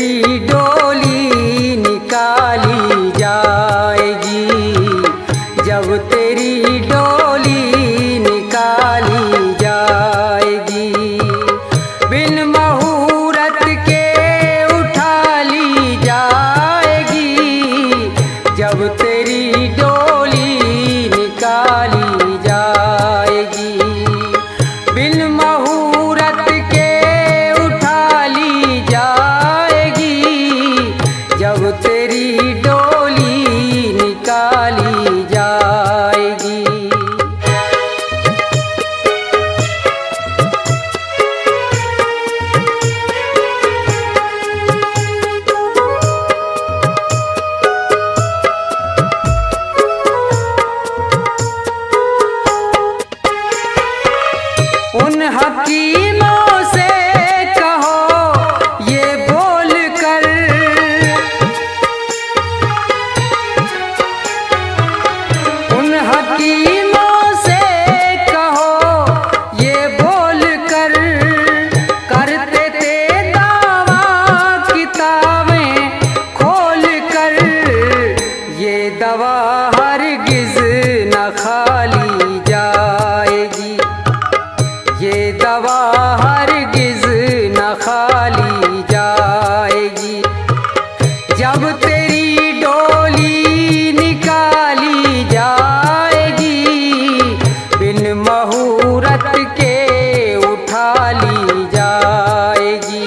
तेरी डोली निकाली जाएगी, जब तेरी डोली निकाली जाएगी। बिन मुहूर्त के उठा ली जाएगी, जब तेरी डोली निकाली जाएगी। बिन मुहूर्त के उठा ली जाएगी, जब तेरी डोली निकाली जाएगी। उन हकीमों से कहो ये बोल कर, उन हकीमों से कहो ये बोल कर, करते थे दावा किताबें खोल कर, ये दवा हरगिज न खाली जाएगी, ये दवा हरगिज न खाली जाएगी। जब तेरी डोली निकाली जाएगी, बिन मुहूर्त के उठा ली जाएगी।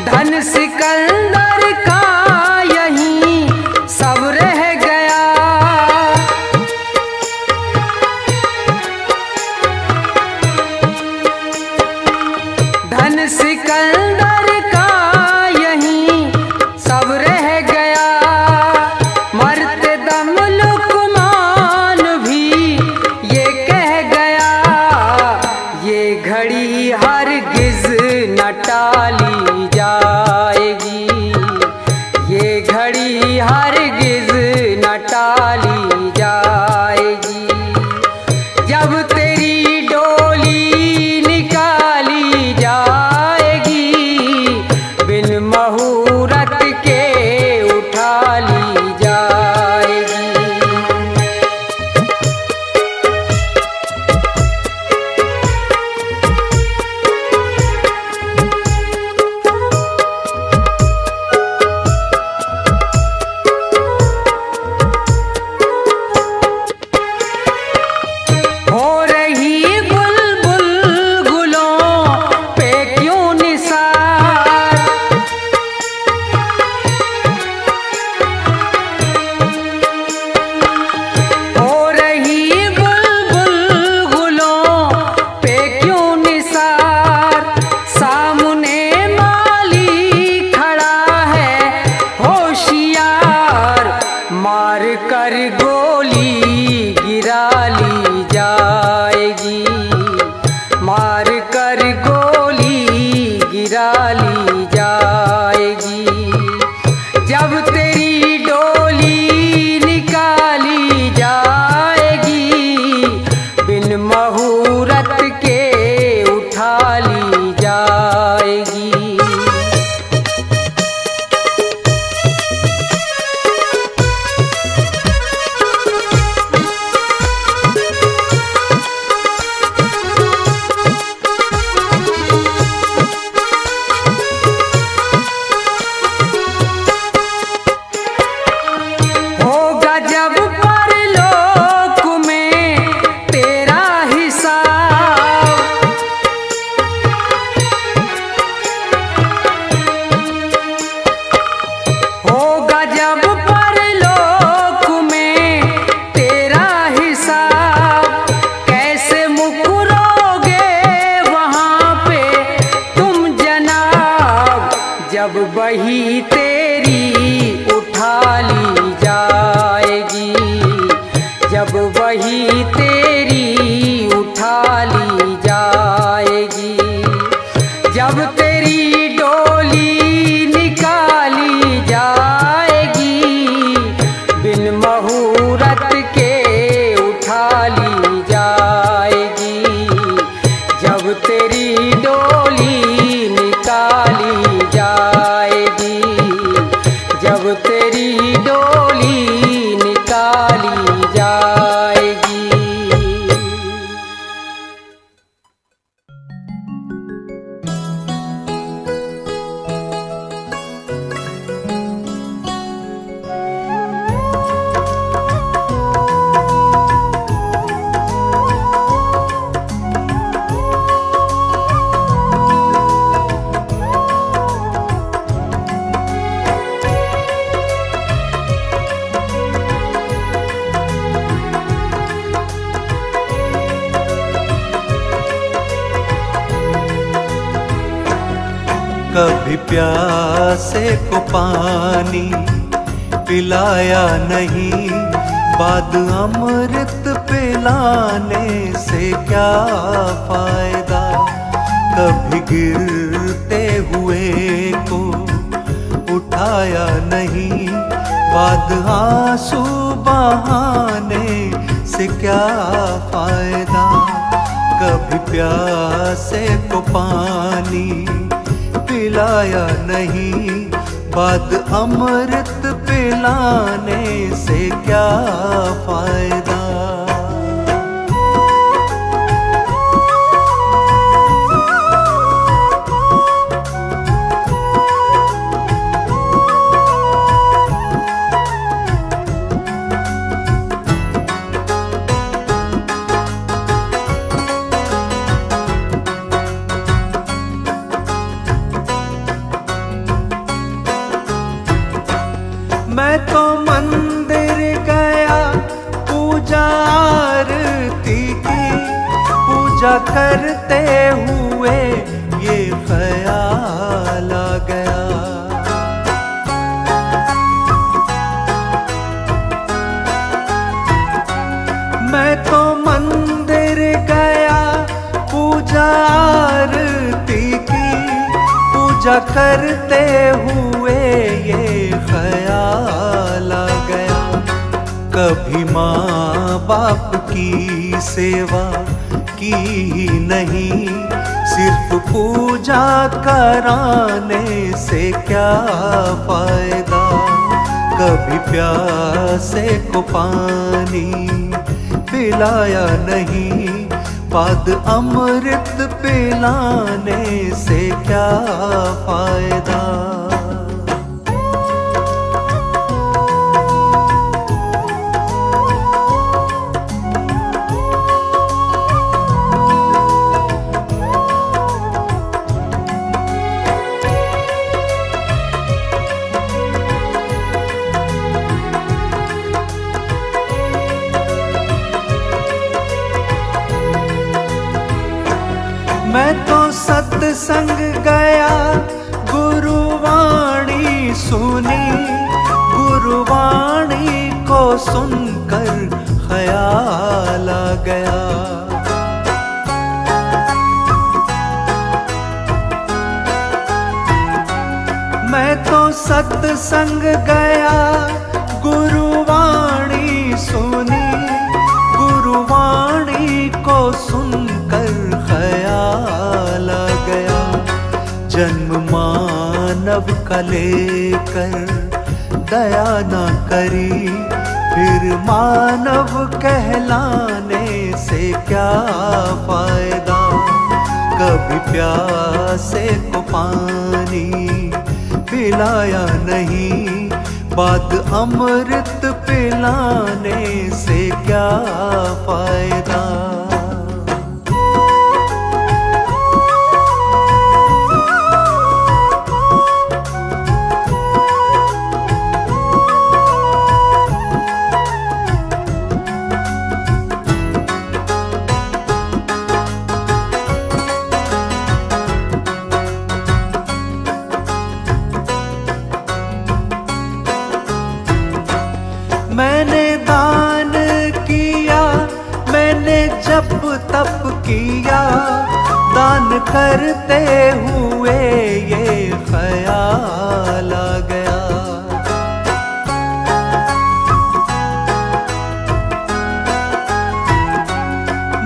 धन सिकंदर का यहीं सब रह गया, धन सिकंदर का यहीं सब रह गया। मरते दम लुकमान भी ये कह गया, ये घड़ी हरगिज न टाली जाएगी, ये घड़ी हरगिज न टाली जाएगी। जब तेरी डोली निकाली जाएगी, बिन मुहूर्त के उठा ली जाएगी। हो रही बुलबुल गुलों पे क्यों निसार, हो रही बुलबुल गुलों पे क्यों निसार। सामने माली खड़ा है होशियार, मार कर गोली गिरा ली जाएगी, मार कर गोली गिरा ली जाएगी। जब तेरी डोली निकाली जाएगी, बिन मुहूर्त के उठा ली जाएगी। होगा जब परलोक में तेरा हिसाब, होगा जब परलोक में तेरा हिसाब। कैसे मुकरोगे वहाँ पे तुम जनाब, जब बही तेरी उठा ली जाएगी, जब वही तेरी उठा ली जाएगी। कभी प्यासे को पानी पिलाया नहीं, बाद अमृत पिलाने से क्या फायदा। कभी गिरते हुए को उठाया नहीं, बाद आंसू बहाने से क्या फायदा। कभी प्यासे को पानी पिलाया नहीं, बाद अमृत पिलाने से क्या फायदा। मैं तो मंदिर गया पूजा आरती की, पूजा करते हुए ये ख्याल आ गया। मैं तो मंदिर गया पूजा आरती की, पूजा करते हुए ये ख्याल आ गया। कभी माँ बाप की सेवा की नहीं, सिर्फ पूजा कराने से क्या फायदा। कभी प्यासे को पानी पिलाया नहीं, बाद अमृत पिलाने से क्या फायदा। मैं तो सत्संग गया गुरुवाणी सुनी, गुरुवाणी को सुनकर ख्याल आ गया। मैं तो सत्संग गया गुरुवाणी सुनी, गुरुवाणी को सुनकर ख्याल आ गया। जन्म मानव का लेकर दया न करी, फिर मानव कहलाने से क्या फायदा। कभी प्यासे को पानी पिलाया नहीं, बाद अमृत पिलाने से क्या फायदा। मैंने दान किया, मैंने जप तप किया, दान करते हुए ये ख्याल आ गया।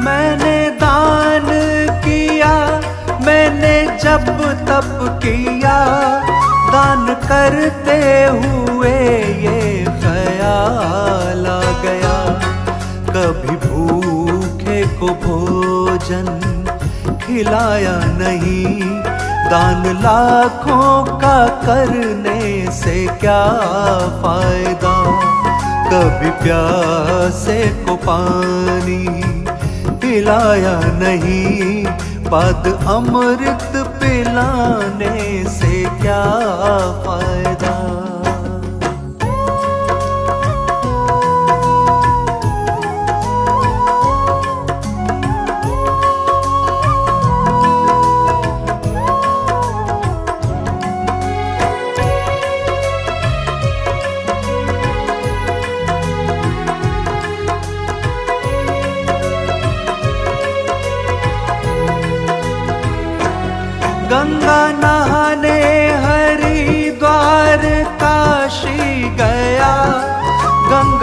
मैंने दान किया, मैंने जप तप किया, दान करते हुए ये ख्याल आ गया। कभी भूखे को भोजन खिलाया नहीं, दान लाखों का करने से क्या फायदा। कभी प्यासे को पानी पिलाया नहीं, बाद अमृत पिलाने से क्या फायदा।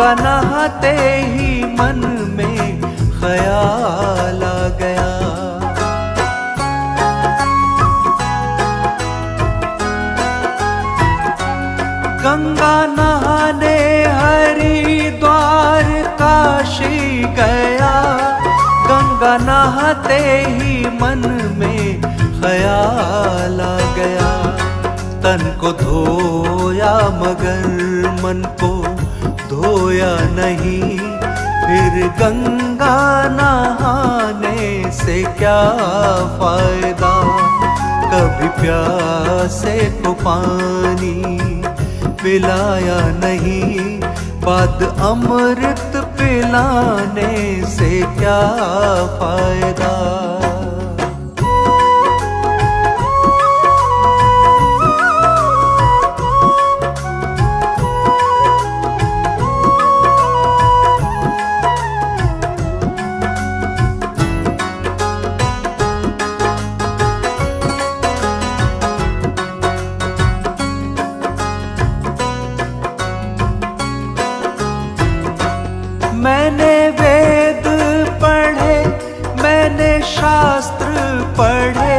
गंगा नहाते ही मन में ख्याल आ गया। गंगा नहाने हरिद्वार काशी गया, गंगा नहाते ही मन में ख्याल आ गया। तन को धोया मगर मन को धोया नहीं, फिर गंगा नहाने से क्या फायदा। कभी प्यासे को पानी पिलाया नहीं, बाद अमृत पिलाने से क्या फायदा। मैंने वेद पढ़े, मैंने शास्त्र पढ़े,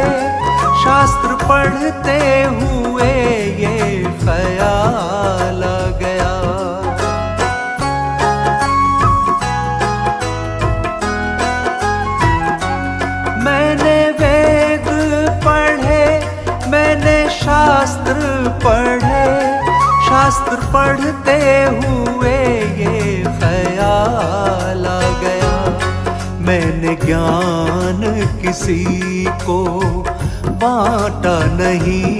शास्त्र पढ़ते हुए ये ख्याल आ गया। मैंने वेद पढ़े, मैंने शास्त्र पढ़े, शास्त्र पढ़ते हुए ये ख्याल आ गया। मैंने ज्ञान किसी को बांटा नहीं,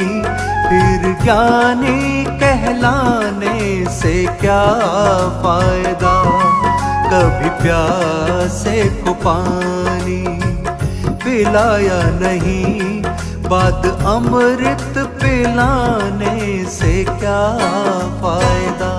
फिर ज्ञानी कहलाने से क्या फायदा। कभी प्यासे को पानी पिलाया नहीं, बाद अमृत पिलाने से क्या फायदा।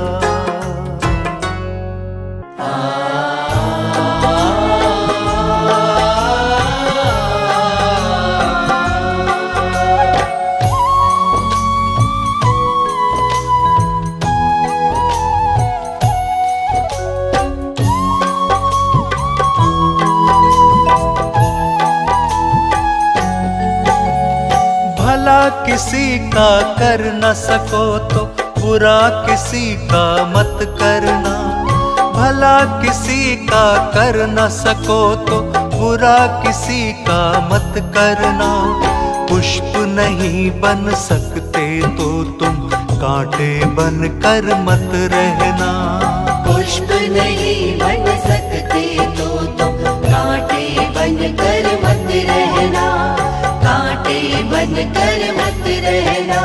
भला किसी का कर न सको तो बुरा किसी का मत करना। भला किसी का कर न सको तो बुरा किसी का मत करना। पुष्प नहीं बन सकते तो तुम कांटे बन कर मत रहना। पुष्प नहीं बन सकते तो तुम कांटे बन कर मत रहना, कांटे बन कर मत रहना।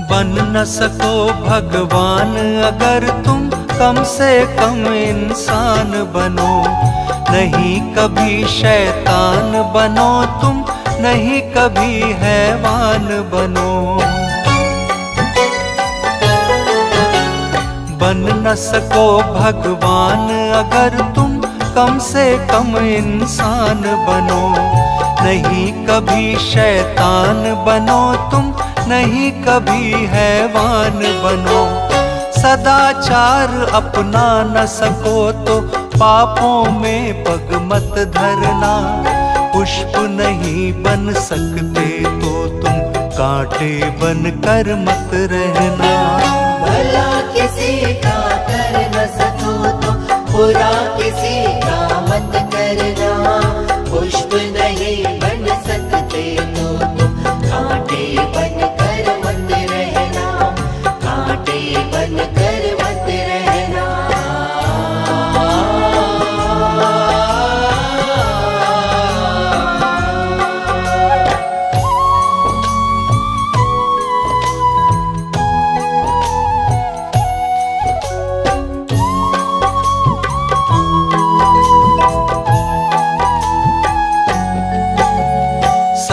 बन न सको भगवान अगर तुम कम से कम इंसान बनो। नहीं कभी शैतान बनो तुम, नहीं कभी हैवान बनो। बन न सको भगवान अगर तुम कम से कम इंसान बनो। नहीं कभी शैतान बनो तुम, नहीं कभी हैवान बनो। सदाचार अपना न सको तो पापों में पग मत धरना। पुष्प नहीं बन सकते तो तुम कांटे बन कर मत रहना। भला किसी का कर न सको तो बुरा किसी का मत करना। पुष्प नहीं बन सकते तो तुम कांटे बन कर मत रहना, कांटे बन कर मत रहना।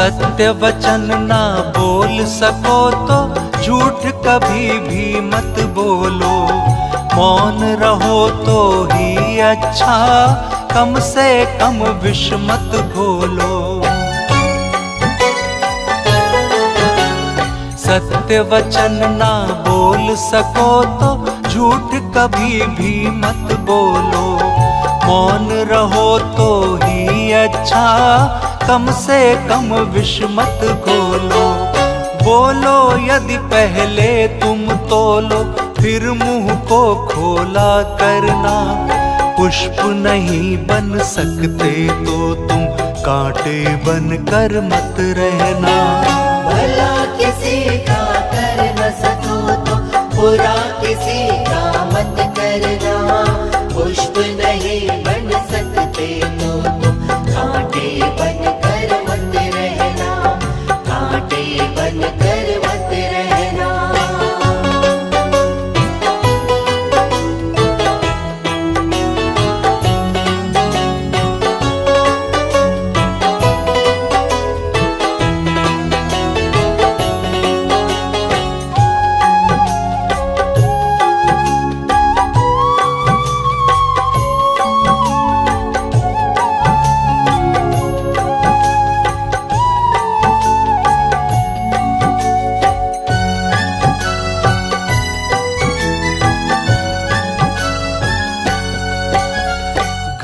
सत्य वचन ना बोल सको तो झूठ कभी भी मत बोलो। मौन रहो तो ही अच्छा, कम से कम विष मत घोलो। सत्य वचन ना बोल सको तो झूठ कभी भी मत बोलो। मौन रहो तो ही अच्छा, कम से कम विष मत घोलो। बोलो यदि पहले तुम तोलो, फिर मुंह को खोला करना। पुष्प नहीं बन सकते तो तुम कांटे बन कर मत रहना। भला किसी का कर न सको तो बुरा किसी का मत करना। पुष्प नहीं बन सकते तो तुम कांटे बन कर मत रहना। कांटे बन कर मत रहना।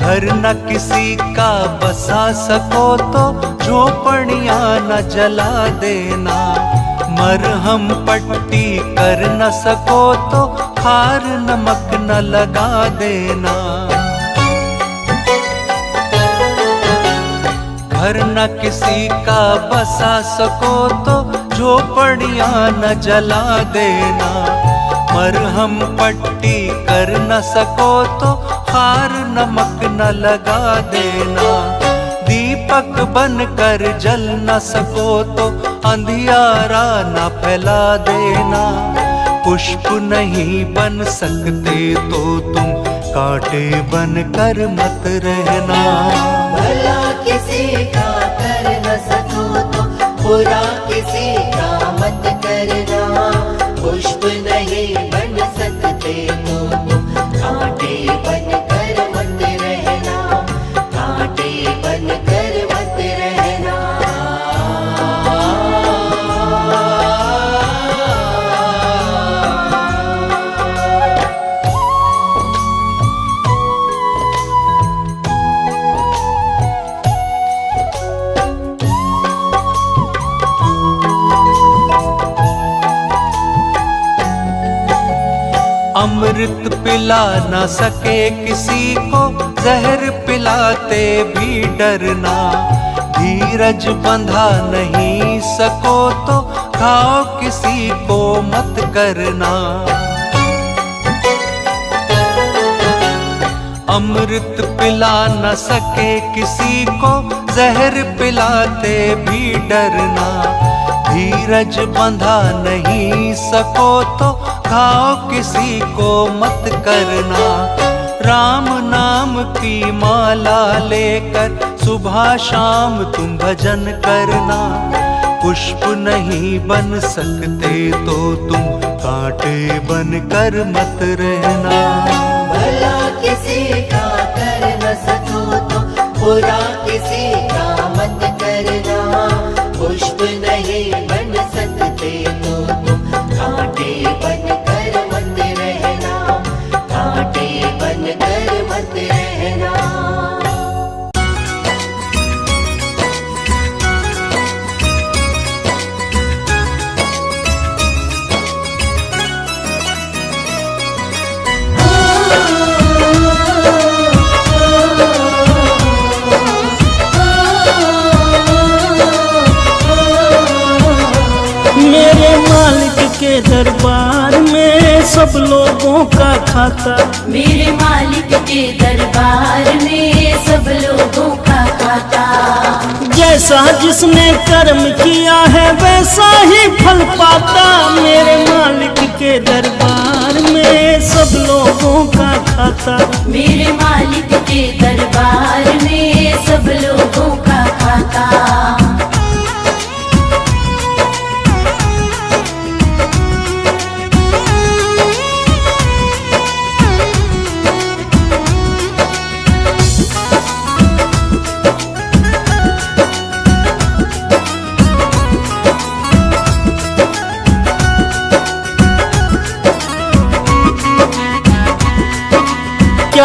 घर न किसी का बसा सको तो झोपड़ियां न जला देना। मरहम पट्टी कर न सको तो खार नमक न लगा देना। घर न किसी का बसा सको तो झोपड़ियां न जला देना। मरहम पट्टी कर न सको तो खार नमक न लगा देना। दीपक बन कर जल न सको तो अंधियारा न फैला देना। पुष्प नहीं बन सकते तो तुम कांटे बन कर मत रहना। भला किसी का कर न सको तो बुरा किसी का मत करना। पुष्प नहीं बन सकते तो तुम कांटे बन कर मत रहना। कांटे बन कर मत रहना। अमृत पिला न सके किसी को, जहर पिलाते भी डरना। धीरज बंधा नहीं सको तो घाव किसी को मत करना। अमृत पिला न सके किसी को, जहर पिलाते भी डरना। धीरज बंधा नहीं सको तो घाव किसी को मत करना। राम नाम की माला लेकर सुबह शाम तुम भजन करना। पुष्प नहीं बन सकते तो तुम कांटे बन कर मत रहना। भला किसी का कर न सको तो बुरा किसी का मत करना। पुष्प नहीं बन सकते तो तुम कांटे बन कर मत रहना। कांटे बन कर मत रहना। के दरबार में सब लोगों का खाता। मेरे मालिक के दरबार में सब लोगों का खाता। जैसा जिसने कर्म किया है वैसा ही फल पाता। मेरे मालिक के दरबार में सब लोगों का खाता। मेरे मालिक के दरबार में सब लोगों का खाता।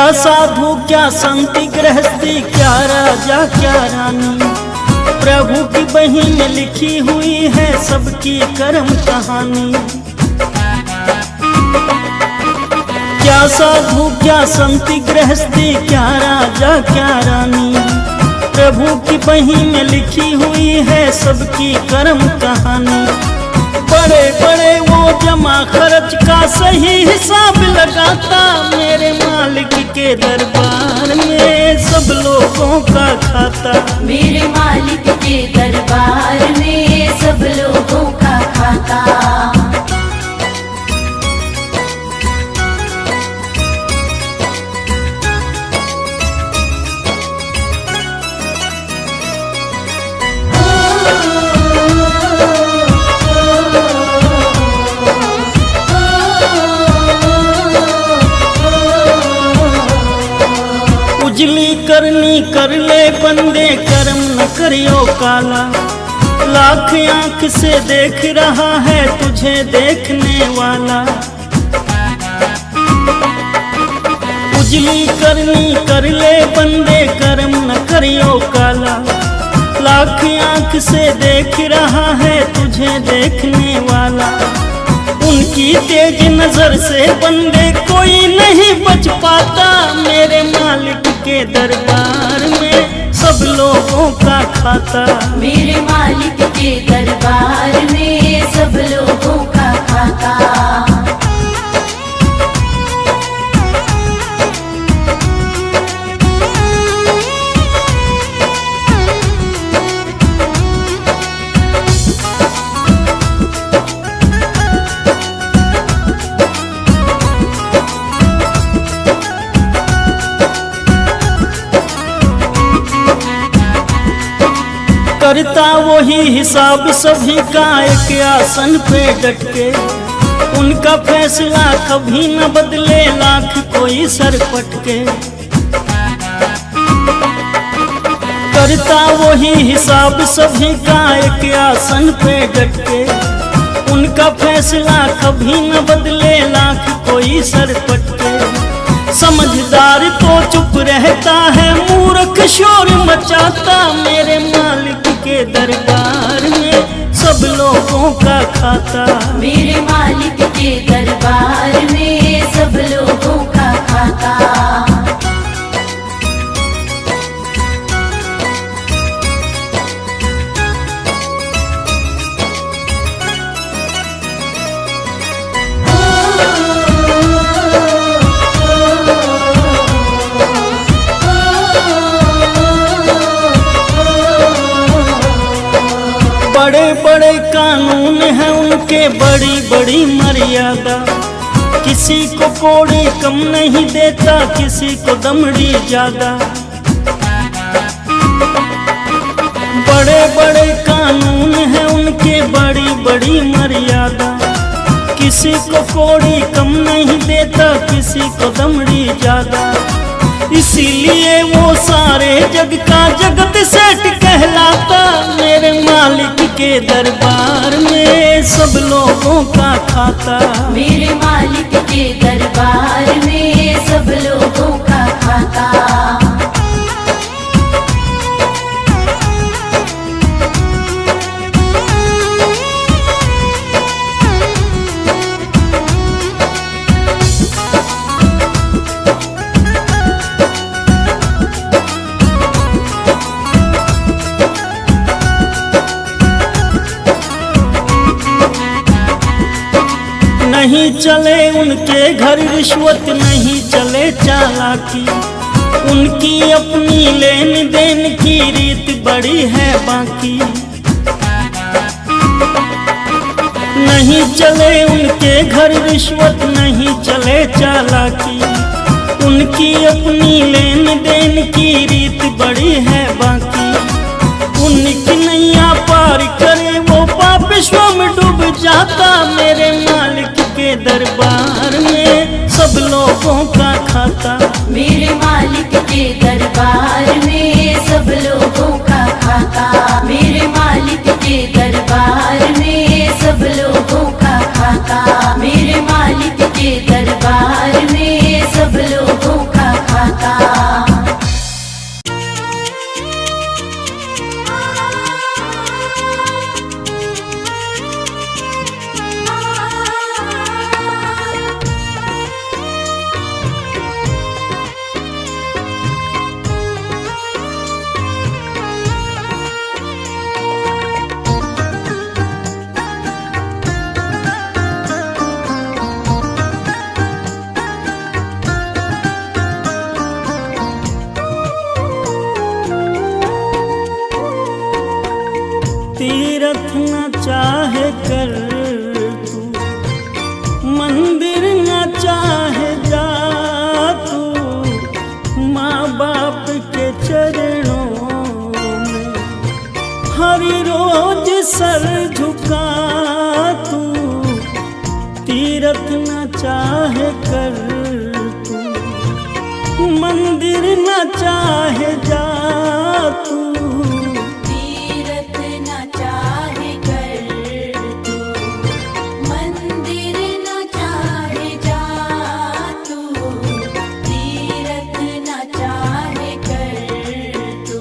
क्या साधु क्या संती गृहस्थी, क्या राजा क्या रानी, प्रभु की बही में लिखी हुई है सबकी कर्म कहानी। क्या साधु क्या संती गृहस्थी, क्या राजा क्या रानी, प्रभु की बही में लिखी हुई है सबकी कर्म कहानी। बड़े बड़े वो जमा खर्च का सही हिसाब लगाता, मेरे मालिक के दरबार में सब लोगों का खाता। मेरे मालिक के दरबार में सब लोगों का खाता। उजली करनी कर ले बंदे, कर्म न करियो काला। लाख आंख से देख रहा है तुझे देखने वाला। उजली करनी कर ले बंदे, कर्म न करियो काला। लाख आंख से देख रहा है तुझे देखने वाला। उनकी तेज नजर से बंदे कोई नहीं बच पाता, मेरे मालिक के दरबार में सब लोगों का खाता। मेरे मालिक के दरबार में सब लोगों का खाता। करता वही हिसाब सभी का एक आसन पे डट के। उनका फैसला कभी न बदले लाख कोई सर पटके। करता वही हिसाब सभी का एक आसन पे डट के। उनका फैसला कभी न बदले लाख कोई सर पटके। समझदार तो चुप रहता है, मूर्ख शोर मचाता, मेरे मालिक के दरबार में सब लोगों का खाता। मेरे मालिक के दरबार में सब लोगों का खाता। बड़े बड़े कानून हैं उनके, बड़ी बड़ी मर्यादा। किसी को कोड़ी कम नहीं देता, किसी को दमड़ी ज्यादा। बड़े बड़े कानून हैं उनके, बड़ी बड़ी मर्यादा। किसी को कोड़ी कम नहीं देता, किसी को दमड़ी ज्यादा। इसीलिए वो सारे जग का जगत सेठ कहलाता, मेरे मालिक के दरबार में सब लोगों का खाता। मेरे मालिक के दरबार में सब लोगों का खाता। नहीं चले उनके घर रिश्वत, नहीं चले चालाकी। उनकी अपनी लेन देन की रीत बड़ी है बाकी। नहीं चले उनके घर रिश्वत, नहीं चले चालाकी। उनकी अपनी लेन देन की रीत बड़ी है बाकी। उनकी नैया पार करे वो पाप विश्व में डूब जाता, मेरे मालिक के दरबार में सब लोगों का खाता। मेरे मालिक के दरबार में सब लोगों का खाता। मेरे मालिक के दरबार में सब लोगों का खाता। मेरे मालिक के दरबार में सब लोगों का खाता। तीरथ न चाहे कर तू, मंदिर न चाहे जा तू, माँ बाप के चरणों में हर रोज सर झुका तू, तीरथ न चाहे कर तू, मंदिर न चाहे जा तू, तीरथ न चाहे कर तू, मंदिर न चाहे जा तू, तीरथ न चाहे कर तू।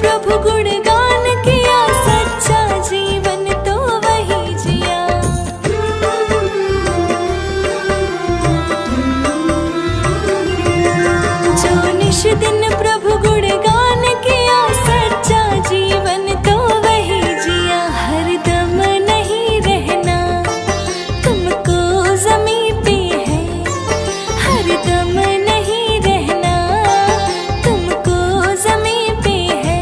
प्रभु गुणगान किया, सच्चा जीवन तो वही जिया। जो निश दिन प्रभु गुणगान किया, सच्चा जीवन तो वही जिया। हरदम नहीं रहना तुमको ज़मीं पे है, हरदम नहीं रहना तुमको ज़मीं पे है।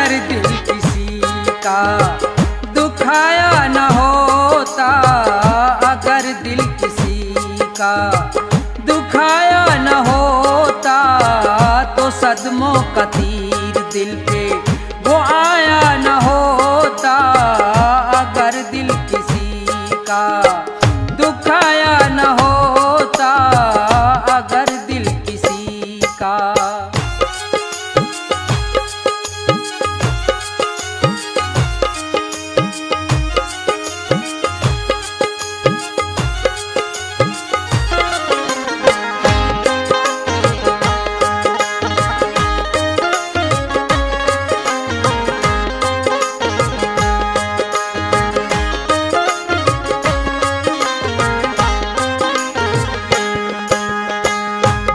अगर दिल किसी का दुखाया न होता, अगर दिल किसी का दुखाया न होता, तो सदमों का तीर दिल पे वो आया न होता। अगर दिल किसी का दुखाया न होता, अगर दिल किसी का।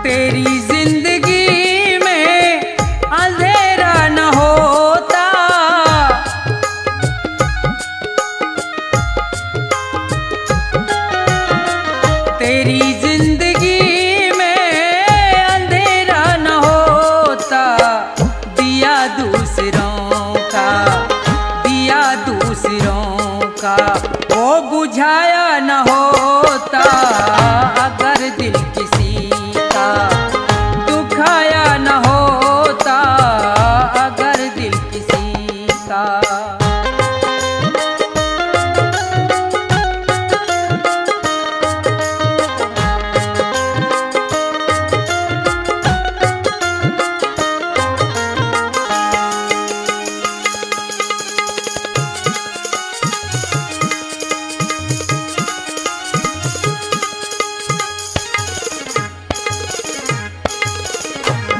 तेरी जिंदगी में अंधेरा न होता, तेरी जिंदगी में अंधेरा न होता। दिया दूसरों का, दिया दूसरों का वो बुझाया न होता। अगर दिल किसी का दुखाया न होता, अगर दिल किसी का।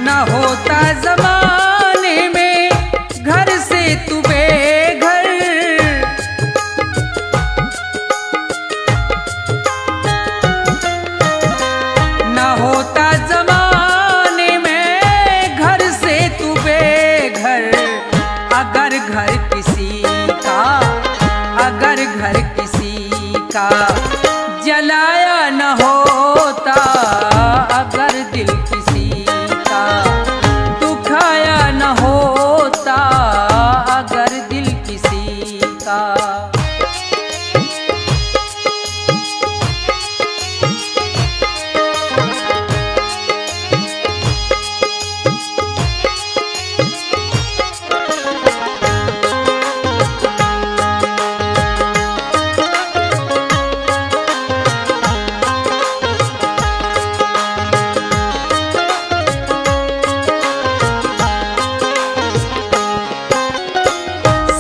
न होता जमाने में घर से तू बेघर, न होता जमाने में घर से तू बेघर। अगर घर किसी का, अगर घर किसी का जलाया न होता, अगर दिल किसी का दुखाया न होता, अगर दिल किसी का।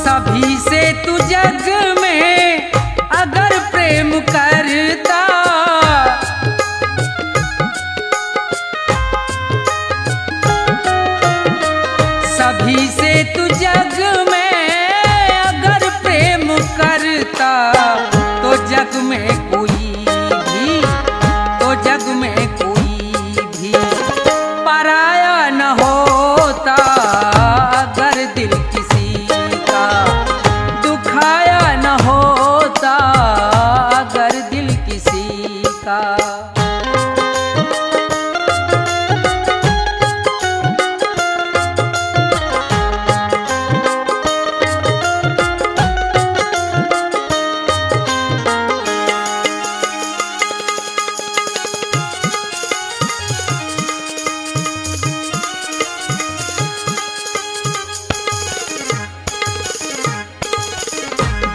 सभी से तू जग में अगर प्रेम करता, सभी से तू जग में अगर प्रेम करता, तो जग में कोई भी, तो जग में कोई भी पराया न होता। अगर दिल किसी का दुखाया न होता, अगर दिल किसी का।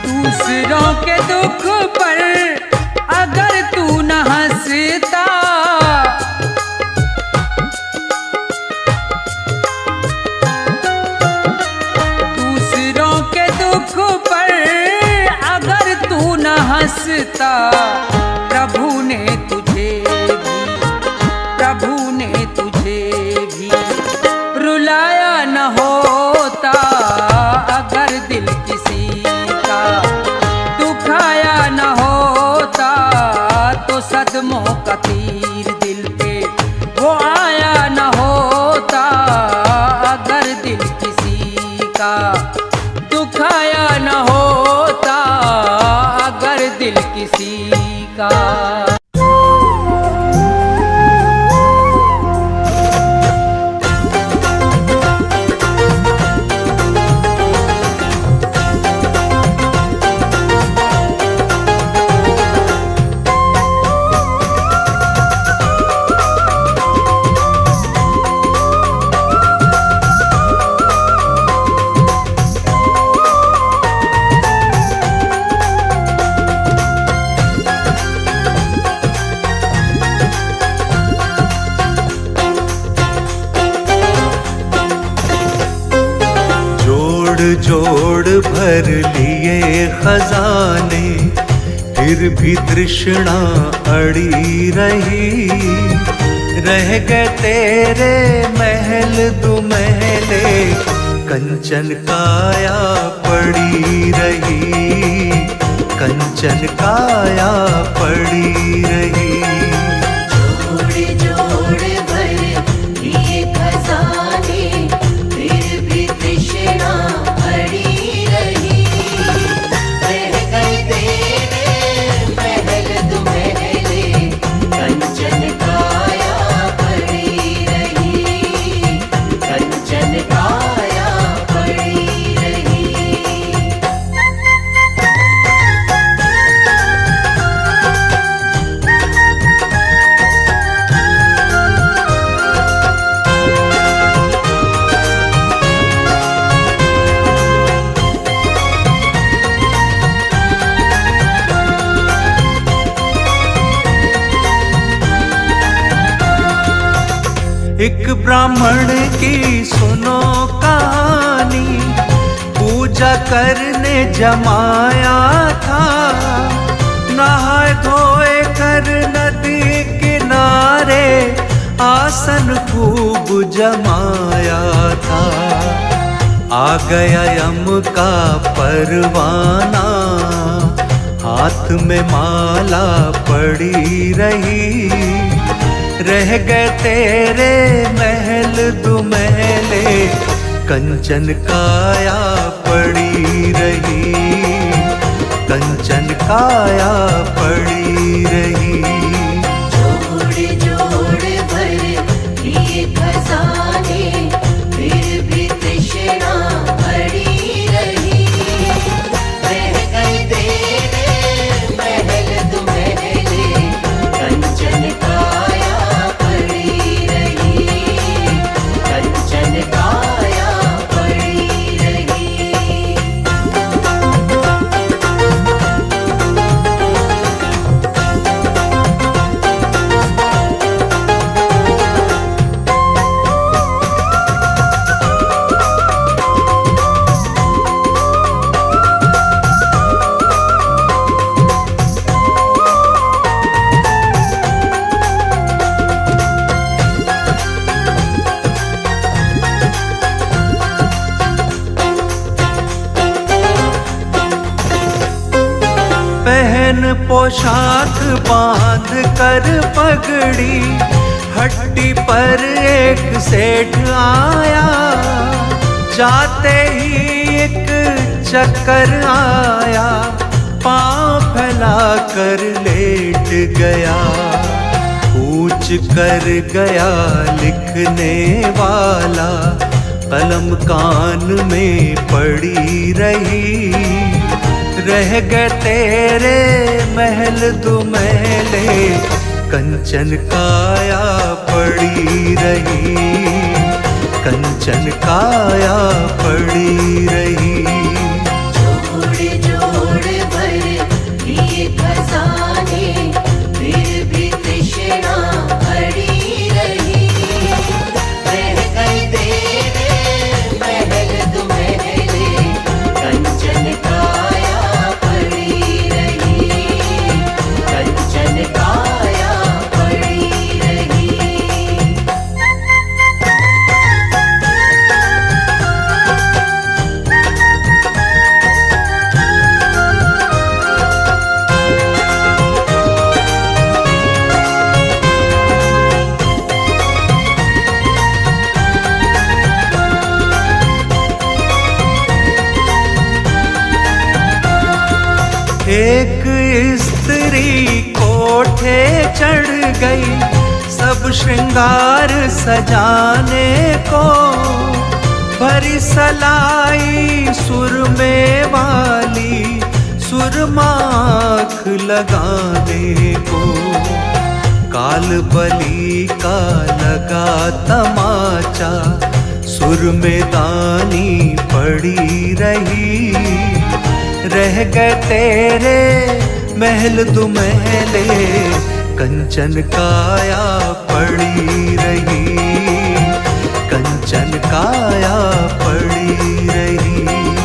दूसरों के दुख पर अगर तू न हंसता, दूसरों के दुख पर अगर तू न हंसता, प्रभु ने तुझे भी, प्रभु ने तुझे भी रुलाया न होता। अगर दिल किसी का दुखाया न होता, तो सदमों का तीर दिल पे वो आया न होता। अगर दिल किसी का दुखाया न होता, अगर दिल किसी का। जोड़ जोड़ भर लिए खजाने, फिर भी तृष्णा अड़ी रही। रह गए तेरे महल दुमहले, कंचन काया पड़ी रही, कंचन काया पड़ी रही। जोड़ जोड़ भर लिए खजाने, फिर भी तृष्णा अड़ी रही। रह गए तेरे महल दुमहले, कंचन काया पड़ी रही, कंचन काया पड़ी रही। एक ब्राह्मण की सुनो कहानी, पूजा करने जमाया था। नहाए धोए कर नदी किनारे, आसन खूब जमाया था। आ गया यम का परवाना, हाथ में माला पड़ी रही। रह गए तेरे महल दुमहले, कंचन काया पड़ी रही, कंचन काया पड़ी रही। जोड़ जोड़ भर लिए खजाने, फिर भी तृष्णा अड़ी रही। रह गए तेरे महल दुमहले, कंचन काया पड़ी रही, कंचन काया पड़ी रही। पहन पोशाक बांध कर पगड़ी, हट्टी पर एक सेठ आया। जाते ही एक चक्कर आया, पाँव फैला कर लेट गया। पूछ कर गया लिखने वाला, कलम कान में पड़ी रही। रह गए तेरे महल दुमहले, कंचन काया पड़ी रही, कंचन काया पड़ी रही। जोड़ जोड़ भर लिए खजाने, फिर भी तृष्णा अड़ी रही। रह गए तेरे महल दुमहले, कंचन काया पड़ी रही, कंचन काया पड़ी रही। एक स्त्री कोठे चढ़ गई, सब श्रृंगार सजाने को। भरी सलाई सुरमे वाली, सुरमाख लगाने को। काल बलि का लगा तमाचा, सुर में दानी पड़ी रही। रह गए तेरे महल दुमहले, कंचन काया पड़ी रही, कंचन काया पड़ी रही।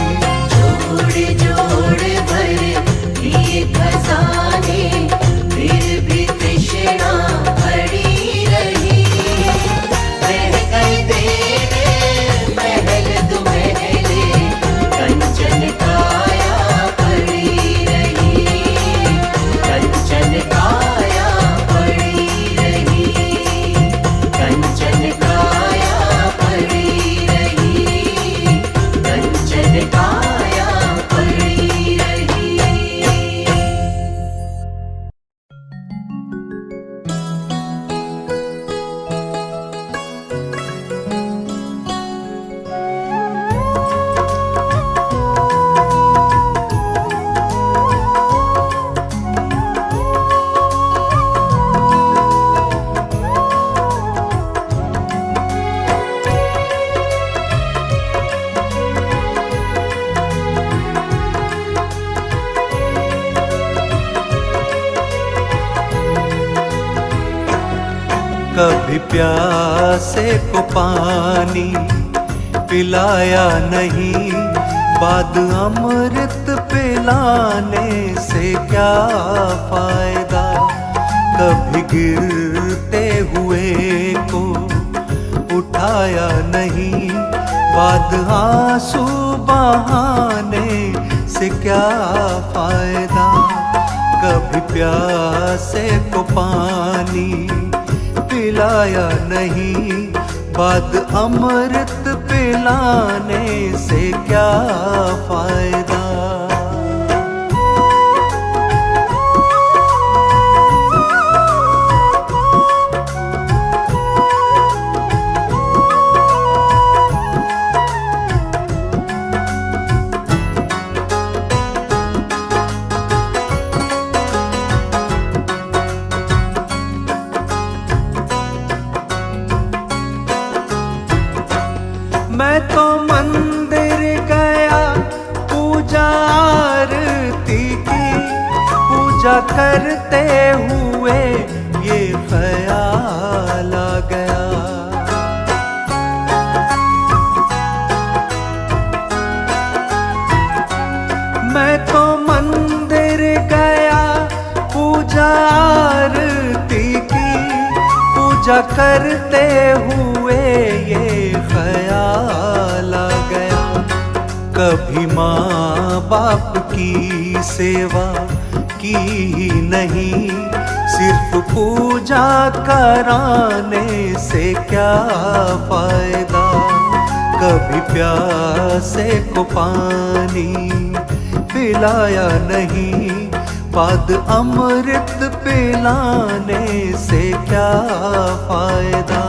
कभी प्यासे को पानी पिलाया नहीं, बाद अमृत पिलाने से क्या फायदा। कभी गिरते हुए को उठाया नहीं, बाद आंसू बहाने से क्या फायदा। कभी प्यासे को पानी पिलाया नहीं, बाद अमृत पिलाने से क्या फायदा। मैं तो मंदिर गया पूजा आरती की, पूजा करते हुए ये ख्याल आ गया। मैं तो मंदिर गया पूजा आरती की, पूजा करते हुए ये ख्याल आ गया। कभी माँ बाप की सेवा की ही नहीं, सिर्फ पूजा कराने से क्या फायदा। कभी प्यासे को पानी पिलाया नहीं, बाद अमृत पिलाने से क्या फायदा।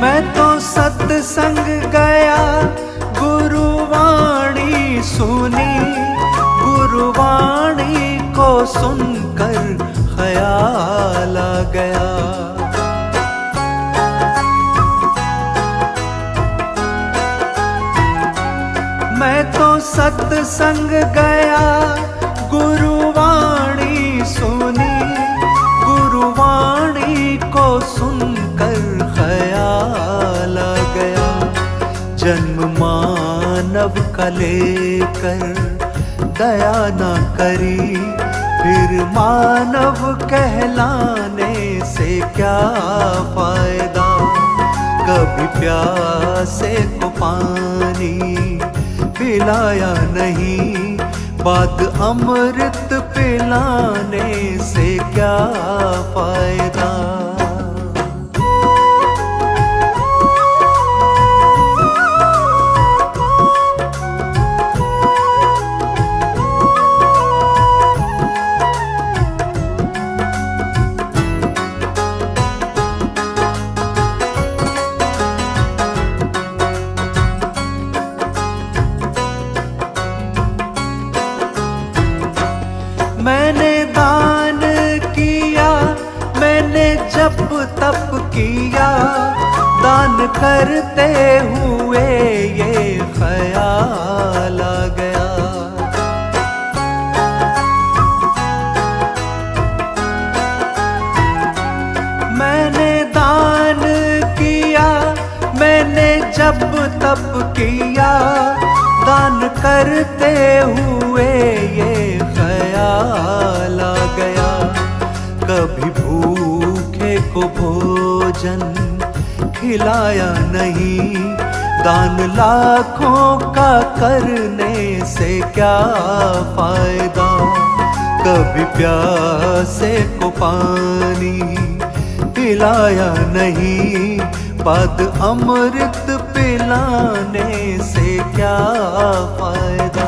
मैं तो सत्संग गया गुरुवाणी सुनी, गुरुवाणी को सुनकर ख्याल आ गया। मैं तो सत्संग गया गुरुवाणी सुनी, गुरुवाणी को सुनकर ख्याल आ गया। जन्म मानव का लेकर दया न करी, फिर मानव कहलाने से क्या फायदा। कभी प्यासे को पानी पिलाया नहीं, बाद अमृत पिलाने से क्या फायदा। मैंने दान किया, मैंने जप तप किया, दान करते हुए ये ख्याल आ गया। मैंने दान किया, मैंने जप तप किया, दान करते हुए ये ख्याल आ गया। कभी भूखे को भोजन खिलाया नहीं, दान लाखों का करने से क्या फायदा। कभी प्यासे को पानी पिलाया नहीं, बाद अमृत पिलाने से क्या फायदा।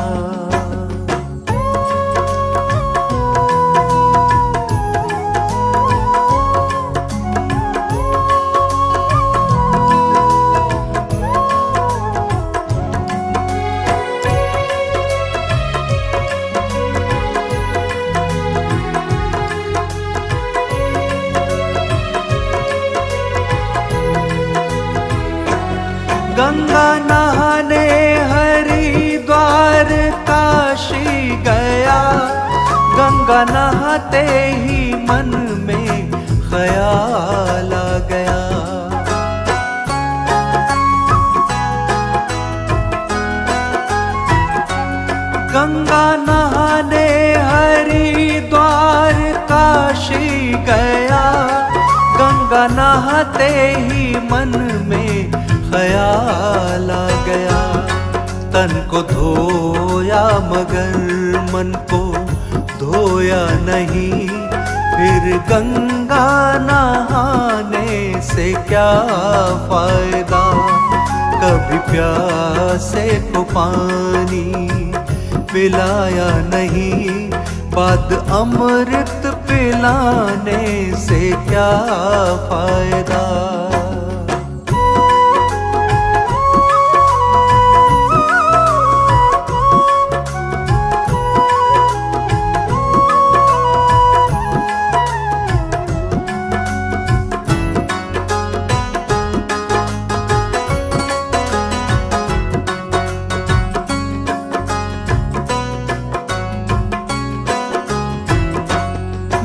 नहाते ही मन में ख्याल आ गया। गंगा नहाने हरिद्वार काशी गया, गंगा नहाते ही मन में ख्याल आ गया। तन को धोया मगर मन को धोया नहीं, फिर गंगा नहाने से क्या फायदा। कभी प्यासे को पानी पिलाया नहीं, बाद अमृत पिलाने से क्या फायदा।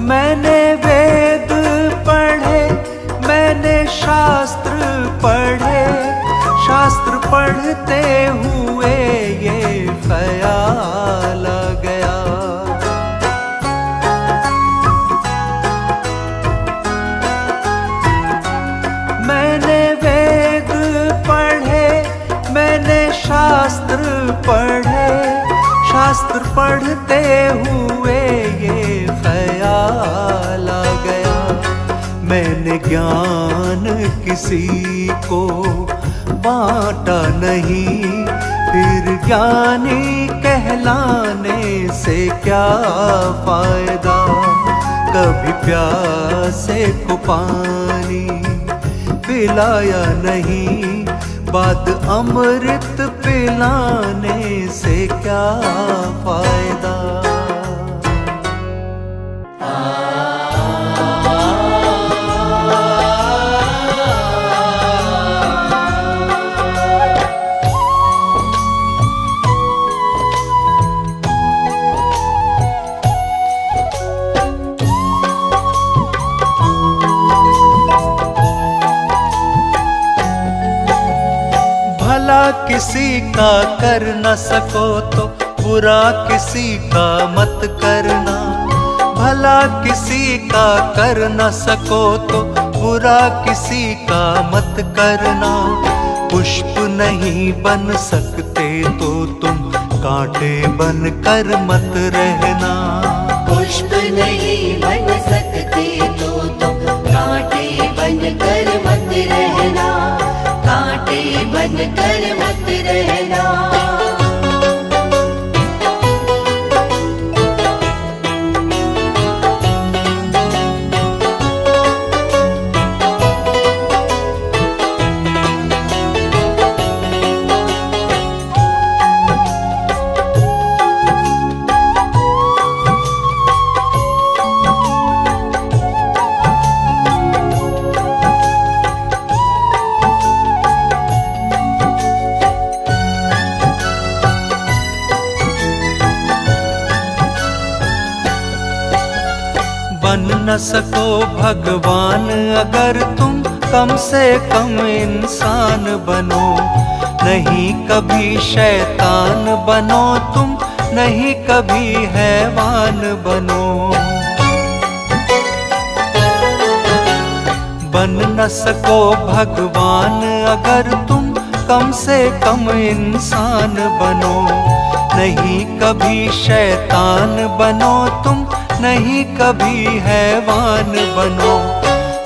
मैंने वेद पढ़े, मैंने शास्त्र पढ़े, शास्त्र पढ़ते हुए ये ख्याल आ गया। मैंने वेद पढ़े, मैंने शास्त्र पढ़े, शास्त्र पढ़ते हुए ये ख्याल आ गया। मैंने ज्ञान किसी को बांटा नहीं, फिर ज्ञानी कहलाने से क्या फायदा। कभी प्यासे को पानी पिलाया नहीं, बाद अमृत पिलाने से क्या फायदा। भला किसी का कर न सको तो बुरा किसी का मत करना। भला किसी का कर न सको तो बुरा किसी का मत करना। पुष्प नहीं बन सकते तो तुम कांटे बन कर मत रहना। पुष्प नहीं बन सकते तो तुम कांटे बन कर मत रहना, कांटे बन कर मत रहना। बन न सको भगवान अगर तुम कम से कम इंसान बनो। नहीं कभी शैतान बनो तुम, नहीं कभी हैवान बनो। बन न सको भगवान अगर तुम कम से कम इंसान बनो। नहीं कभी शैतान बनो तुम, नहीं कभी हैवान बनो।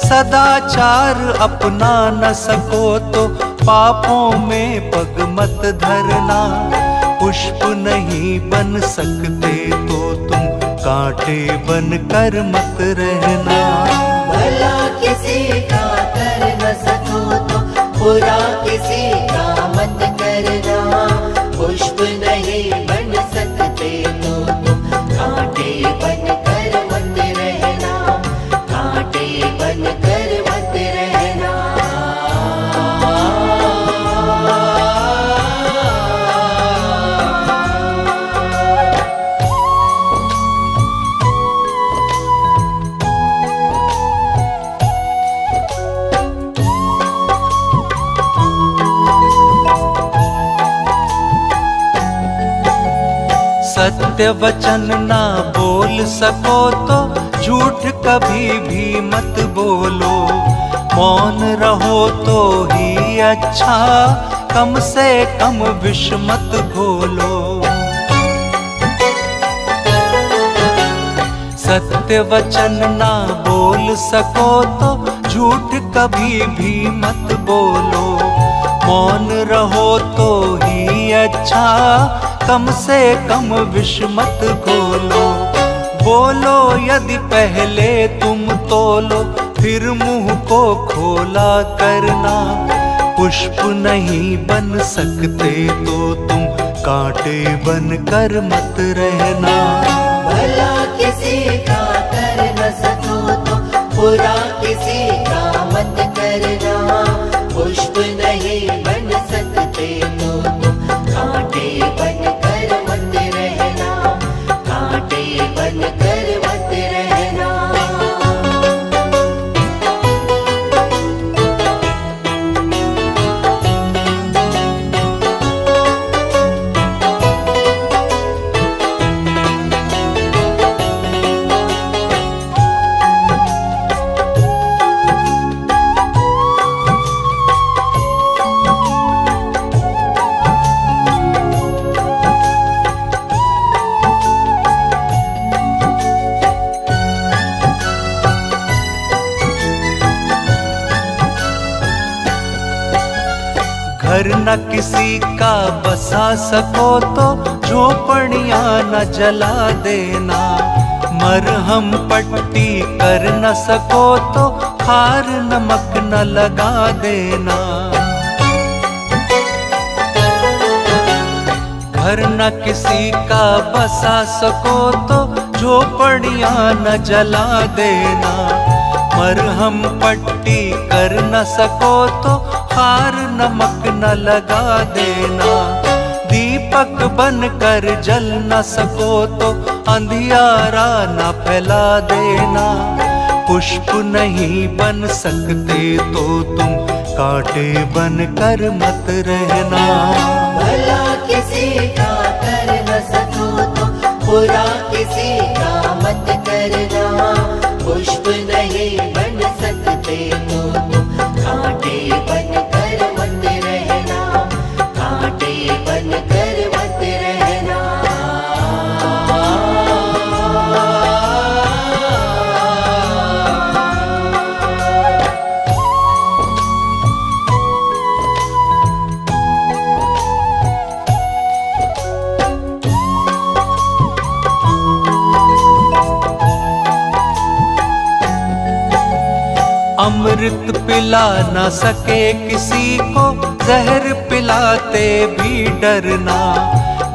सदाचार अपना न सको तो पापों में पग मत धरना। पुष्प नहीं बन सकते तो तुम कांटे बन कर मत रहना। भला किसी का कर न सको तो बुरा किसी का मत करना। पुष्प नहीं बन सकते तो तुम कांटे बन कर मत रहना, कांटे बन कर मत रहना। सत्य वचन ना बोल सको तो झूठ कभी भी मत बोलो। मौन रहो तो ही अच्छा, कम से कम विष मत घोलो। सत्य वचन ना बोल सको तो झूठ कभी भी मत बोलो। मौन रहो तो ही अच्छा, कम से कम विष मत घोलो। बोलो यदि पहले तुम तोलो, फिर मुंह को खोला करना। पुष्प नहीं बन सकते तो तुम कांटे बन कर मत रहना। भला किसी का कर न सको तो बुरा किसी का मत करना। पुष्प नहीं बन सकते तो तुम कांटे बन कर मत रहना। कांटे बन कर मत रहना। घर न किसी का बसा सको तो झोपड़ियां न जला देना। मरहम पट्टी कर न सको तो खार नमक न लगा देना। घर न किसी का बसा सको तो झोपड़ियां न जला देना। मरहम पट्टी कर न सको तो खार नमक न लगा देना। दीपक बन कर जल न सको तो अंधियारा न फैला देना। पुष्प नहीं बन सकते तो तुम कांटे बन कर मत रहना। भला किसी का कर न सको तो बुरा किसी का मत करना। पुष्प नहीं बन सकते तो तुम कांटे बन कर मत रहना। कांटे बन कर मत रहना। अमृत पिला न सके किसी को, जहर पिलाते भी डरना।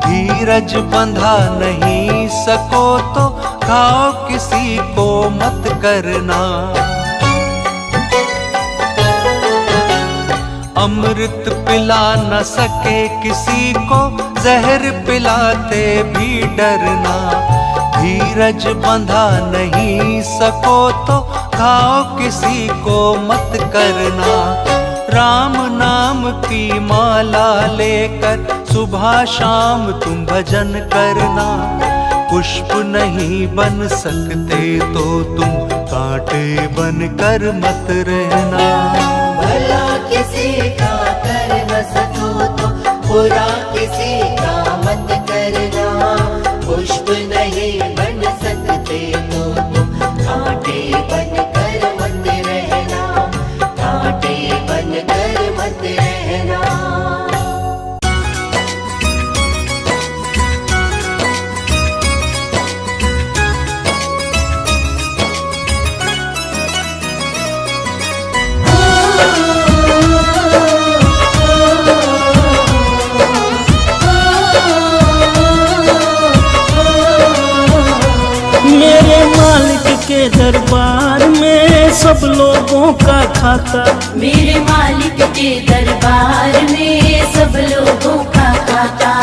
धीरज बंधा नहीं सको तो घाव किसी को मत करना। अमृत पिला न सके किसी को, जहर पिलाते भी डरना। धीरज बंधा नहीं सको तो घाव किसी को मत करना। राम नाम की माला लेकर सुबह शाम तुम भजन करना। पुष्प नहीं बन सकते तो तुम कांटे बन कर मत रहना। भला किसी का कर न सको तो बुरा किसी का मत करना। पुष्प नहीं बन सकते तो तुम कांटे बन कर मत रहना। कांटे बन कर मत रहना। मेरे मालिक के दरबार में सब लोगों का खाता। मेरे मालिक के दरबार में सब लोगों का खाता।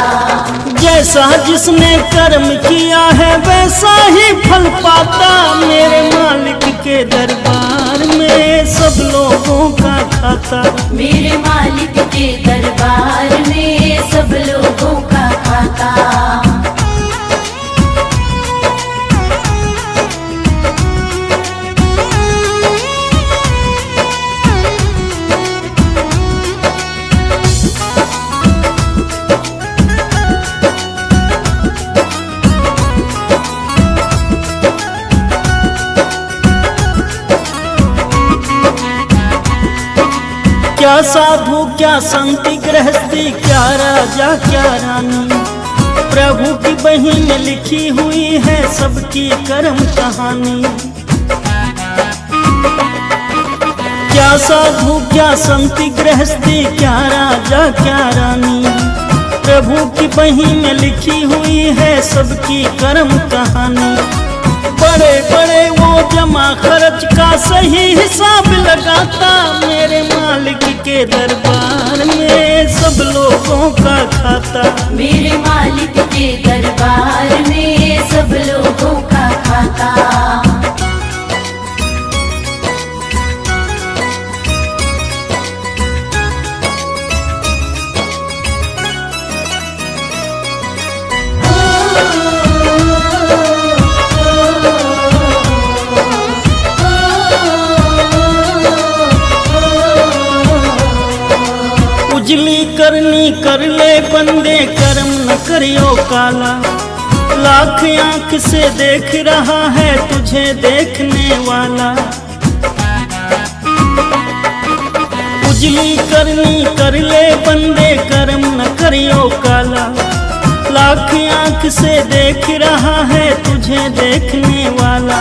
जैसा जिसने कर्म किया है वैसा ही फल पाता। मेरे मालिक के दरबार में सब लोगों का खाता। मेरे मालिक के दरबार में सब लोगों का खाता। क्या साधु क्या संति गृहस्थी, क्या राजा क्या रानी, प्रभु की बही में लिखी हुई है सबकी कर्म कहानी। क्या साधु क्या संति गृहस्थी, क्या राजा क्या रानी, प्रभु की बही में लिखी हुई है सबकी कर्म कहानी। बड़े बड़े वो जमा खर्च का सही हिसाब लगाता, मेरे मालिक के दरबार में सब लोगों का खाता। मेरे मालिक के दरबार में सब लोगों का खाता। उजली करनी कर ले बंदे, कर्म न करियो काला। लाख आंख से देख रहा है तुझे देखने वाला। उजली करनी कर ले बंदे, कर्म न करियो काला। लाख आंख से देख रहा है तुझे देखने वाला।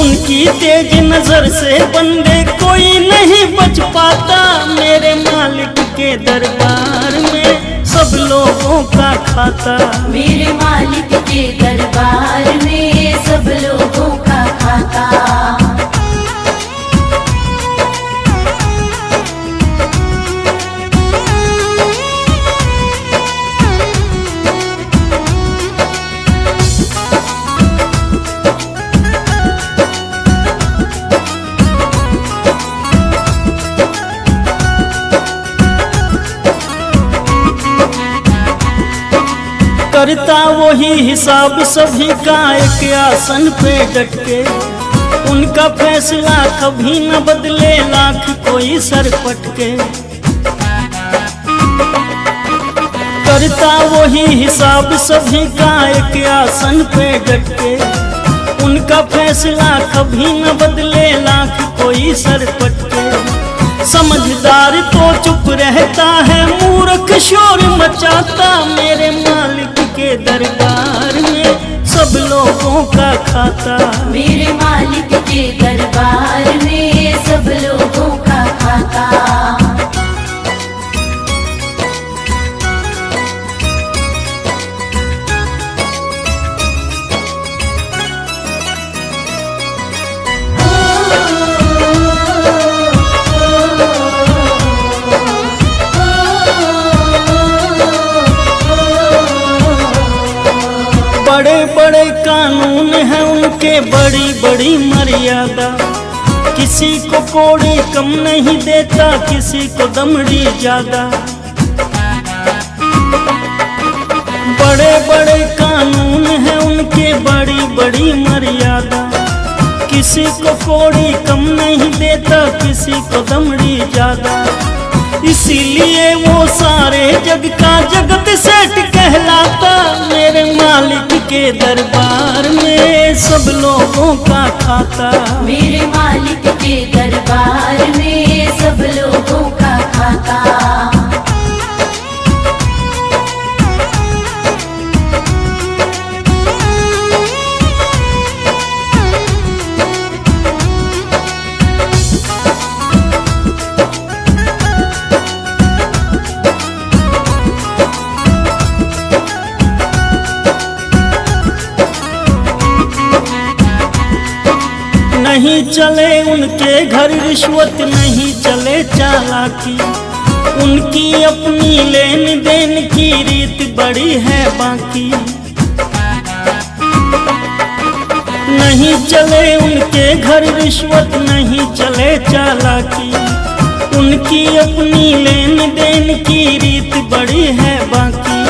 उनकी तेज नजर से बंदे कोई नहीं बच पाता, मेरे मालिक के दरबार में सब लोगों का खाता। मेरे मालिक के दरबार में सब लोगों का खाता। करता वही हिसाब सभी का एक आसन पे डट के। उनका फैसला कभी न बदले लाख कोई सर पटके। करता वही हिसाब सभी का एक आसन पे डट के। उनका फैसला कभी न बदले लाख कोई सर पटके। समझदार तो चुप रहता है, मूर्ख शोर मचाता, मेरे मालिक के दरबार में सब लोगों का खाता। मेरे मालिक के दरबार में सब लोगों का खाता। बड़े बड़े कानून हैं उनके, बड़ी बड़ी मर्यादा। किसी को कोड़ी कम नहीं देता, किसी को दमड़ी ज्यादा। बड़े बड़े कानून हैं उनके, बड़ी बड़ी मर्यादा। किसी को कोड़ी कम नहीं देता, किसी को दमड़ी ज्यादा। इसीलिए वो सारे जग का जगत सेठ कहलाता, मेरे मालिक के दरबार में सब लोगों का खाता। मेरे मालिक के दरबार में सब लोगों का खाता। नहीं चले उनके घर रिश्वत, नहीं चले चालाकी। उनकी अपनी लेन देन की रीत बड़ी है बाकी। नहीं चले उनके घर रिश्वत, नहीं चले चालाकी। उनकी अपनी लेन देन की रीत बड़ी है बाकी।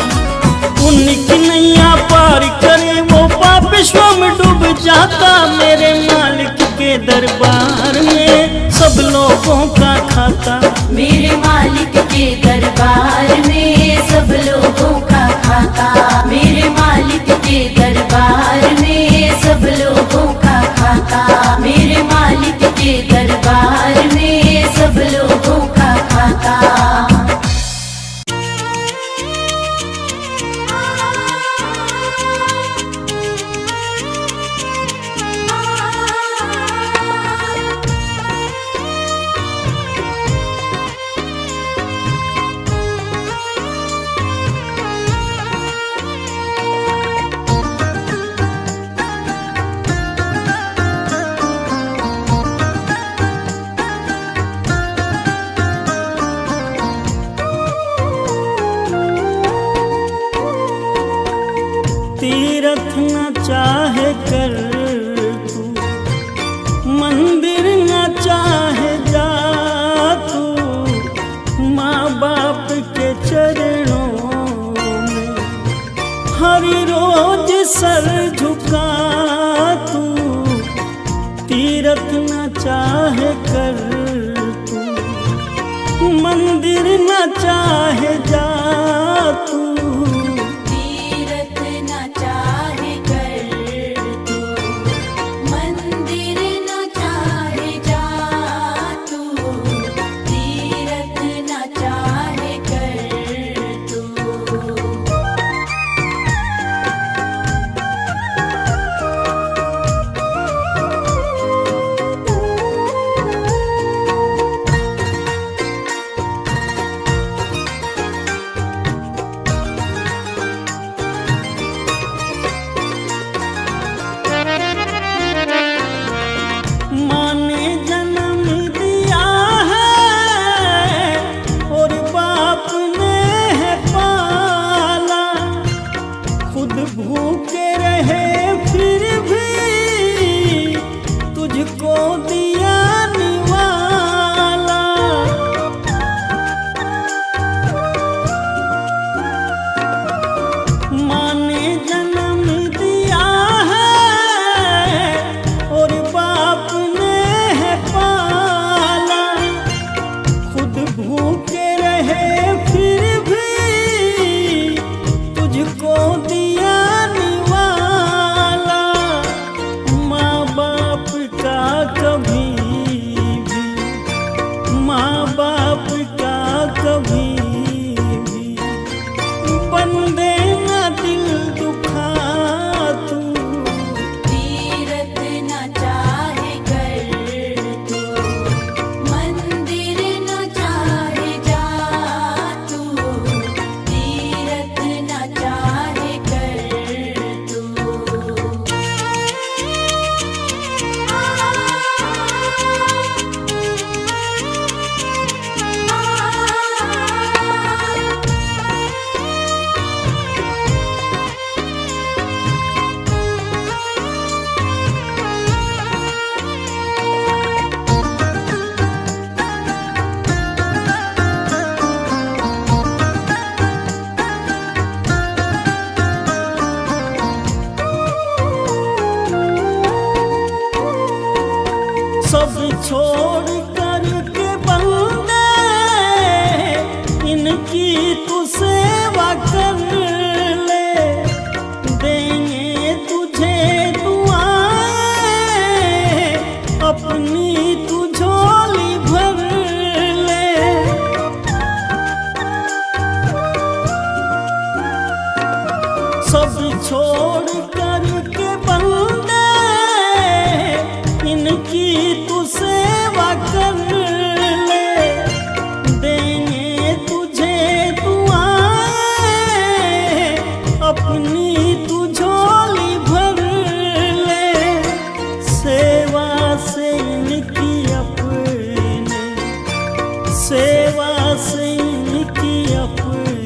उनकी नैया पार करे वो पाप विश्व में डूब जाता, मेरे मालिक के दरबार में सब लोगों का खाता। मेरे मालिक के दरबार में सब लोगों का खाता। मेरे मालिक के दरबार में सब लोगों का खाता। मेरे मालिक के दरबार में सब लोगों का खाता। मंदिर न चाहे जा तू माँ बाप के चरणों में, हर रोज सर झुका तू तीरथ न चाहे कर तू, मंदिर न चाहे जा तू तीरथ न चाहे कर तू, मंदिर न चाहे जा तू, तीरथ न चाहे कर तू। माँ ने जन्म दिया है और बाप ने है पाला, खुद भूखे रहे फिर भी तुझको दिया निवाला। माँ ने जन्म दिया है और बाप ने है पाला, खुद भूखे रहे फिर भी तुझको दिया निवाला। माँ बाप का कभी भी, माँ बाप का कभी भी बंदे न दिल दुखा तू, तीरथ न चाहे कर तू, मंदिर न चाहे जा तू, तीरथ न चाहे कर तू। सब छोड़ कर के बंदे इनकी तू सेवा कर ले, देंगे तुझे दुआएं अपनी तू झोली भर ले। सब छोड़ कर के बंदे इनकी तू सेवा कर ले, देंगे तुझे दुआएं अपनी तू झोली भर ले। सेवा से इनकी अपने, सेवा से इनकी अपने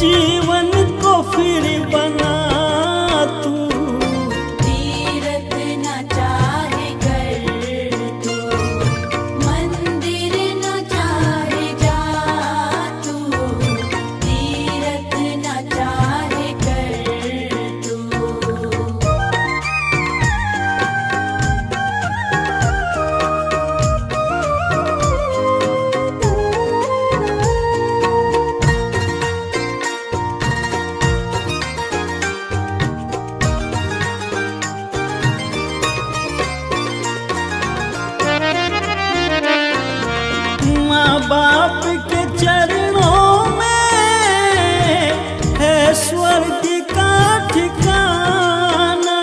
जीवन को फिर बना तू, तीरथ न चाहे कर तू, मंदिर न चाहे जा तू, तीरथ न चाहे कर तू। माँ बाप के चरणों में है स्वर्ग का ठिकाना,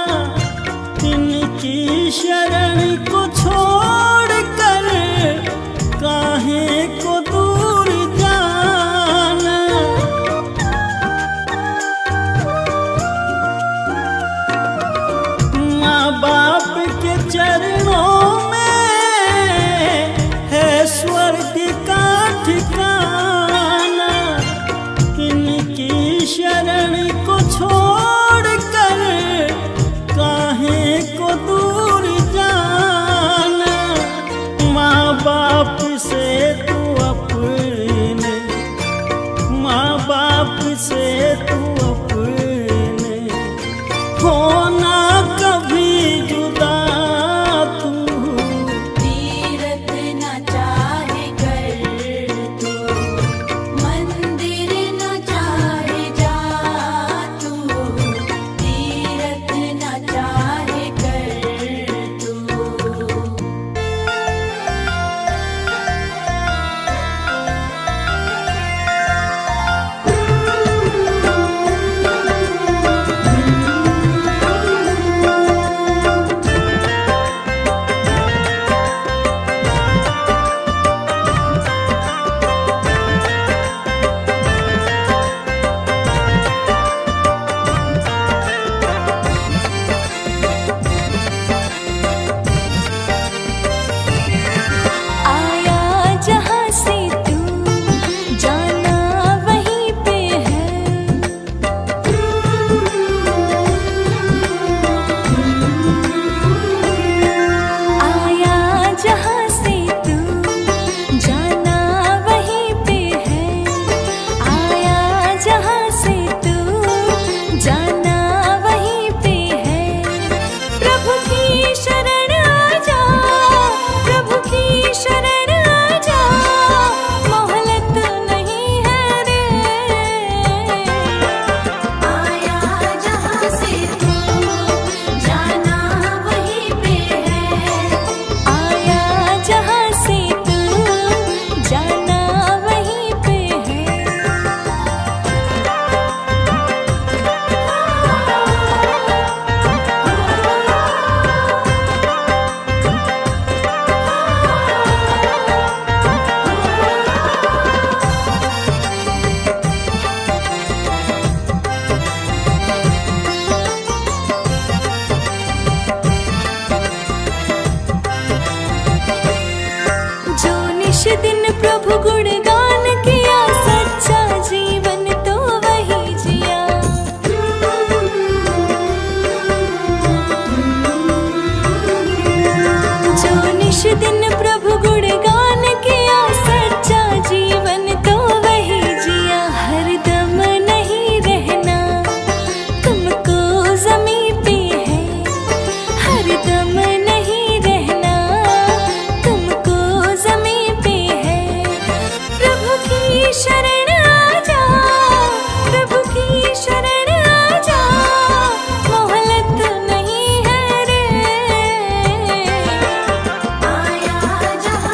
इनकी शरण को छोड़ कर काहे को दूर जाना। माँ बाप के चरणों में है स्वर्ग का ठिकाना, इनकी शरण को छोड़ कर काहे को दूर जा दिन प्रभु गुणगान किया, सच्चा जीवन तो वही जिया। जो निश दिन प्रभु गुणगान किया, सच्चा जीवन तो वही जिया। हरदम नहीं रहना तुमको ज़मीं पे है, हरदम नहीं रहना तुमको ज़मीं पे है। प्रभु की शरण आ जा, प्रभु की शरण आ जा, मोहलत नहीं है रे। आया जहाँ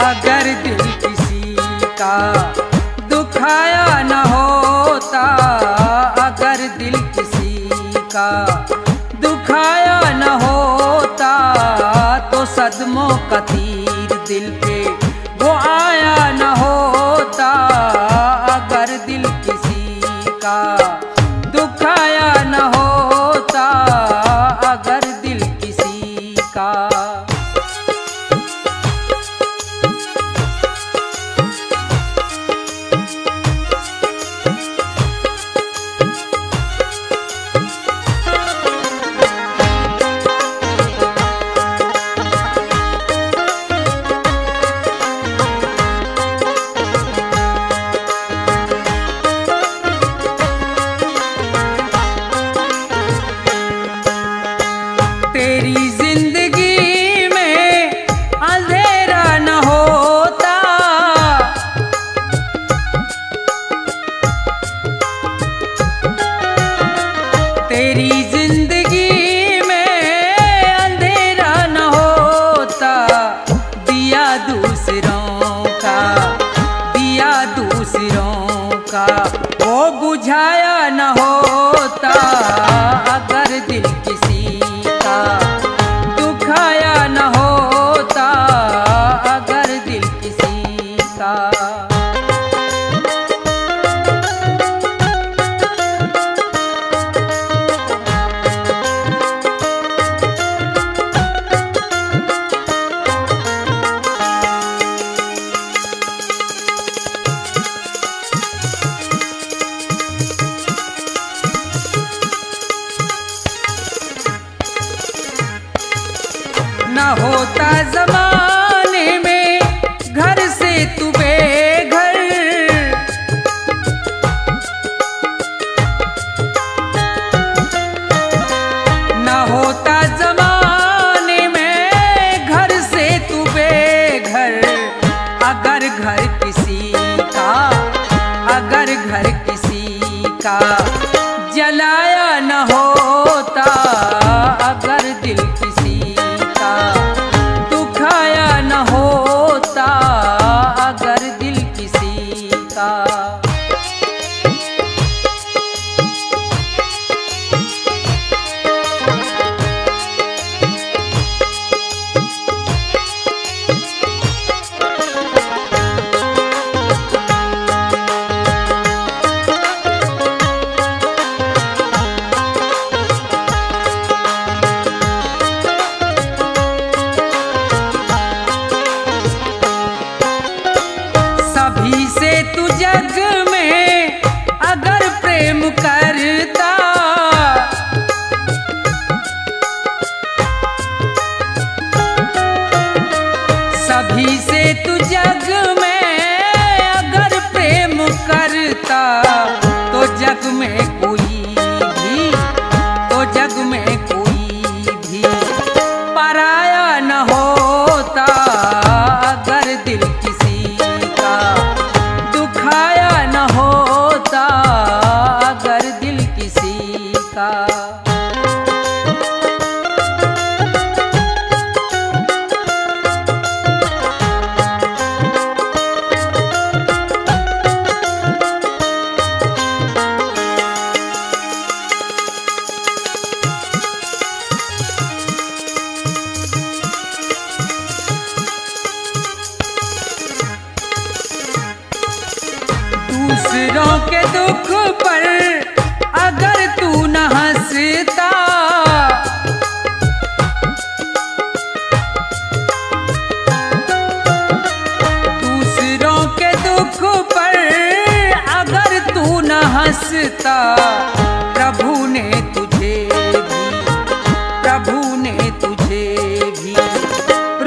अगर दिल किसी का दुखाया न होता, अगर दिल किसी का दुखाया न होता, तो सदमों का तीर दिल पे वो आया न होता। अगर दिल किसी का दुखाया न होता, अगर दिल किसी का। तेरी जिंदगी में अंधेरा न होता, तेरी जिंदगी में अंधेरा न होता। दिया दूसरों का, दिया दूसरों का वो बुझाया न होता। अगर दिल किसी का दुखाया न होता, अगर दिल किसी का। न होता जमाने में घर से तू बेघर, न होता जमाने में घर से तू बेघर। अगर घर किसी का, अगर घर किसी का जलाया न होता, अगर दिल किसी का दुखाया न होता, अगर दिल किसी का। सभी से तू जग में अगर प्रेम करता, सभी से तू जग में अगर प्रेम करता, तो जग में कोई भी, तो जग में कोई भी पराया न होता। अगर दिल किसी का दुखाया न होता, अगर दिल किसी का। दूसरों के दुख पर अगर तू न हंसता, दूसरों के दुख पर अगर तू न हंसता, प्रभु ने तुझे भी, प्रभु ने तुझे भी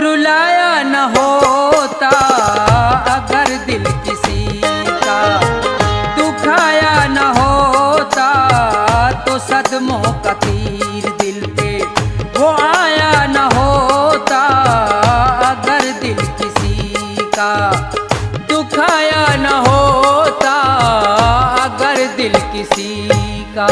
रुलाया न होता। अगर दिल किसी का दुखाया न होता, तो सदमों का तीर दिल पे वो आया न होता। अगर दिल किसी का दुखाया न होता, अगर दिल किसी का।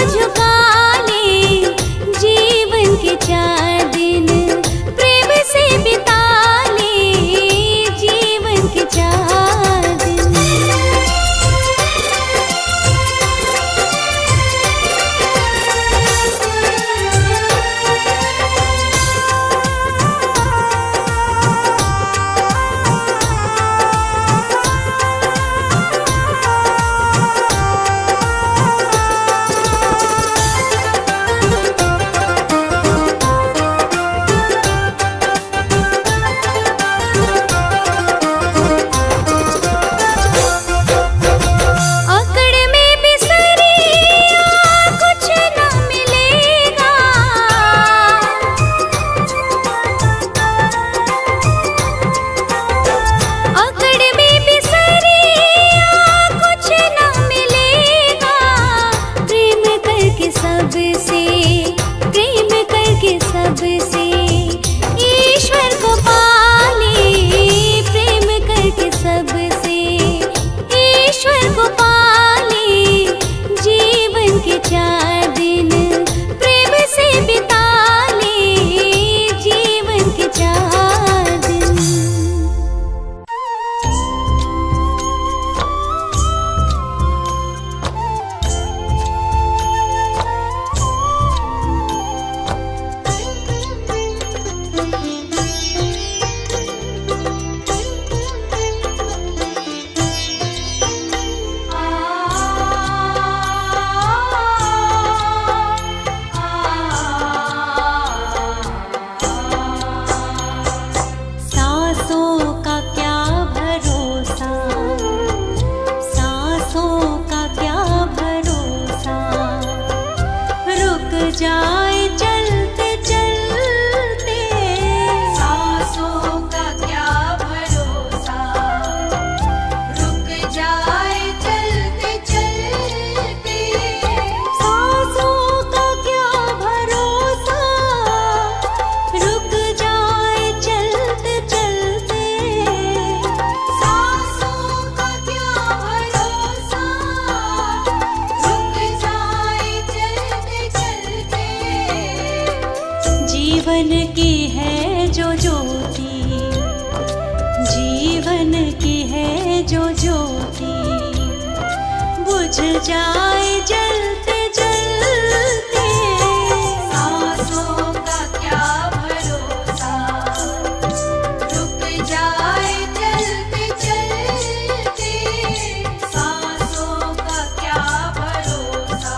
झुका ले, जीवन के 4 दिन प्रेम से बिता ले, जीवन के 4 दिन। अकड़ में बिसरिया कुछ न मिलेगा, अकड़ में बिसरिया कुछ न मिलेगा, प्रेम करके सबसे, प्रेम करके सबसे ईश्वर को पाले, प्रेम करके सबसे ईश्वर को पाले, जीवन के 4 दिन प्रेम से बिता ले, जीवन के 4 दिन। सांसों का क्या भरोसा, सांसों का क्या भरोसा, रुक जाए चलते चलते, सांसों का क्या भरोसा, रुक जाए चलते चलते, सांसों का क्या भरोसा, रुक जाए चलते चलते, सांसों का क्या भरोसा, रुक जाए चलते चलते। जीवन की है जो ज्योति, जीवन की है जो ज्योति, बुझ जाए जलते जलते, सांसों का क्या भरोसा, रुक जाए चलते चलते, सांसों का क्या भरोसा।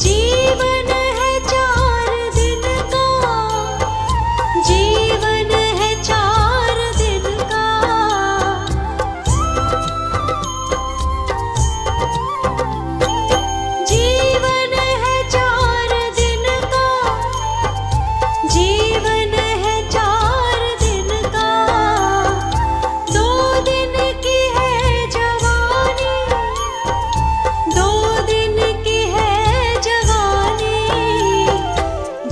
जीवन है 4 दिन का, जीवन है 4 दिन का, जीवन है 4 दिन का, जीवन है 4 दिन का, 2 दिन की है जवानी, 2 दिन की है जवानी,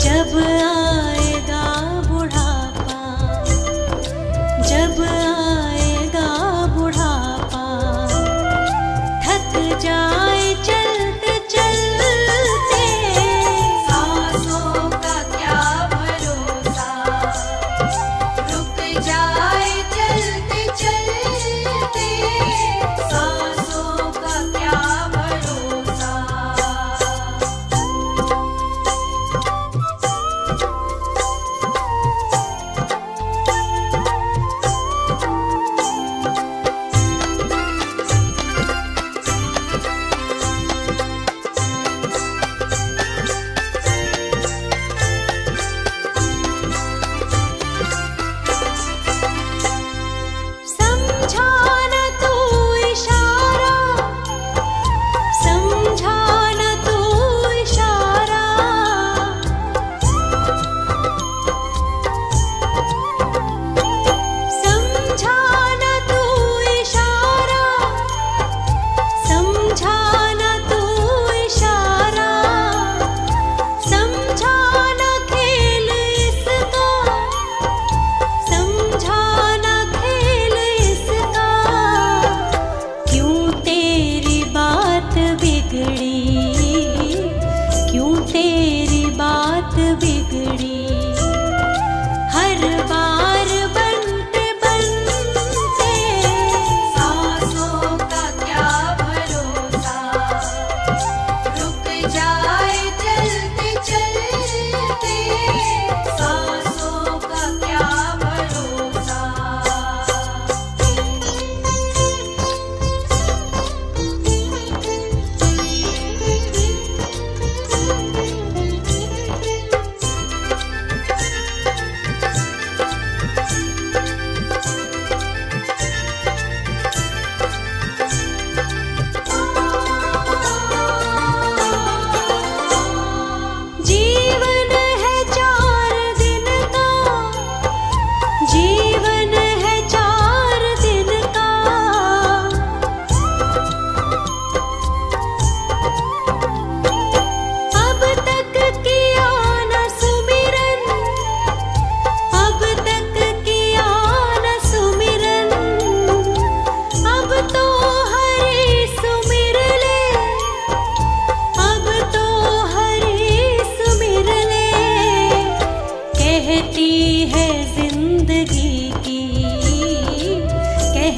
जब आएगा बुढ़ापा, जब आएगा बुढ़ापा, थक जाए चलते चलते, सांसों का क्या भरोसा, रुक जाए चलते चलते, सांसों का क्या भरोसा।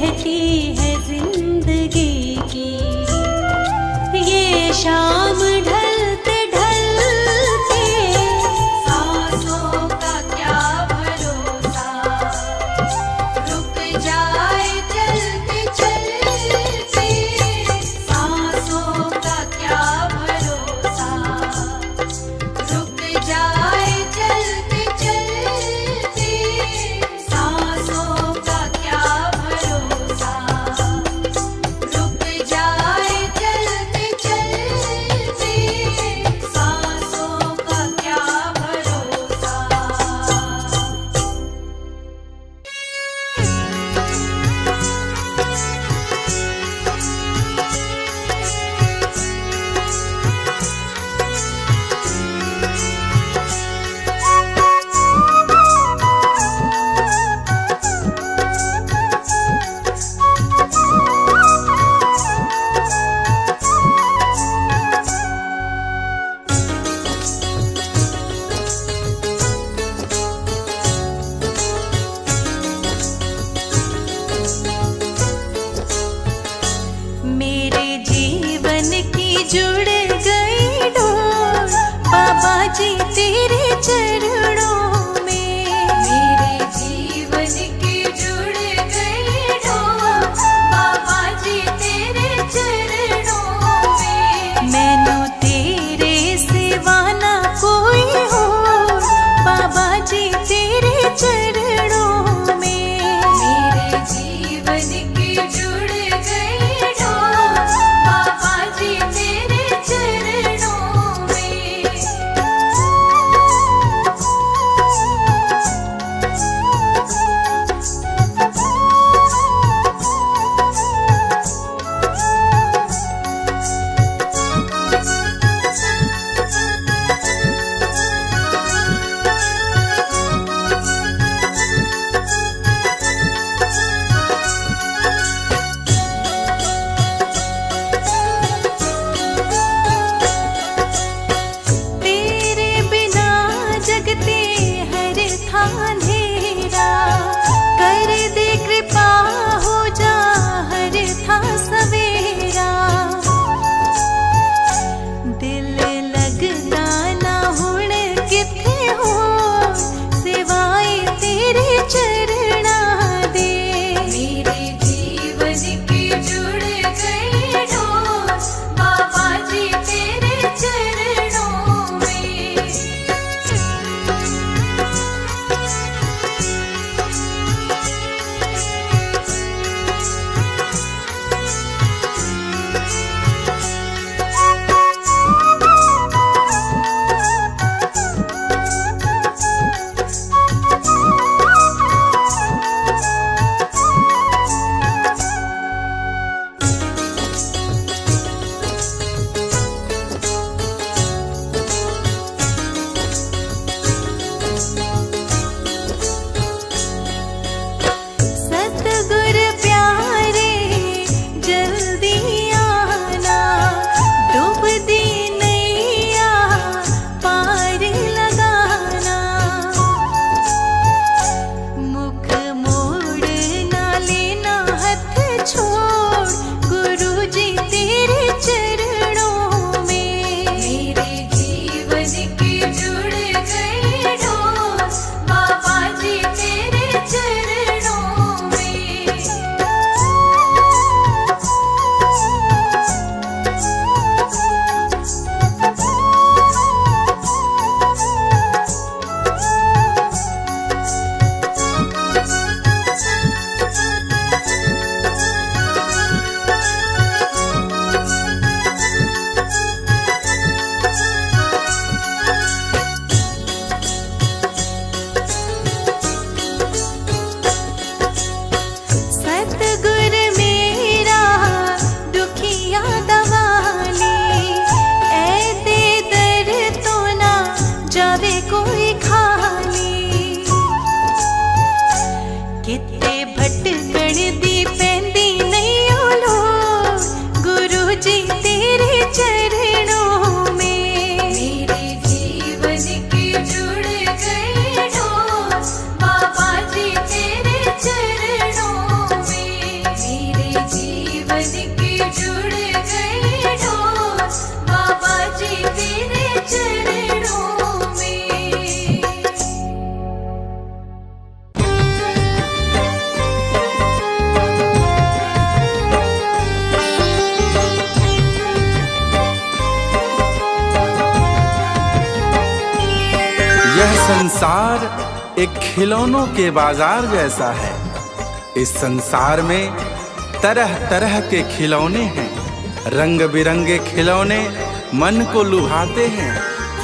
बहती है जिंदगी की। ये शाम ढलते ढलते सांसों का क्या भरोसा, रुक जाए चलते चलते। सांसों का क्या भरोसा, रुक जाए चलते चलते। सांसों का क्या भरोसा, रुक जाए चलते चलते। सांसों का क्या भरोसा। मेरे जीवन की जुड़ गई डोर बाबा जी तेरे चरणों में। मेरे जीवन की जुड़ गई डोर बाबा जी तेरे चरणों में। मैनू तेरे सिवा ना कोई हो बाबा जी तेरे चरणों में। मेरे जीवन की जुड़ गई डोर बाबा जी तेरे चरणों में। तेरे बिना जगते हर था अंधेरा, कर दे कृपा हो जा हर था सवेरा। दिल लगदा ना हुण किथे हो सिवाए तेरे चरणा दे। मेरे जीवन की जुड़ गई डोर बाबा जी तेरे चरणों में। सतगुर प्यारे जल्दी आना, डूबती नैया पार लगाना। मुख मोड़ ना लेना हाथ छोड़ गुरु जी तेरे चरणों में। मेरे जीवन की जुड़ गई डोर बाबा जी तेरे चरणों में। सतगुर मेरा दुखिया दवाले, ऐ दे दर तो ना जावे कोई खाली। किते भटकण दी पैंदी नहीं ओलो गुरु जी तेरे चरणों में। मेरे जीवन की जुड़ गई डोर बाबा जी तेरे चरणों में। संसार एक खिलौनों के बाजार जैसा है। इस संसार में तरह तरह के खिलौने हैं। रंग बिरंगे खिलौने मन को लुभाते हैं।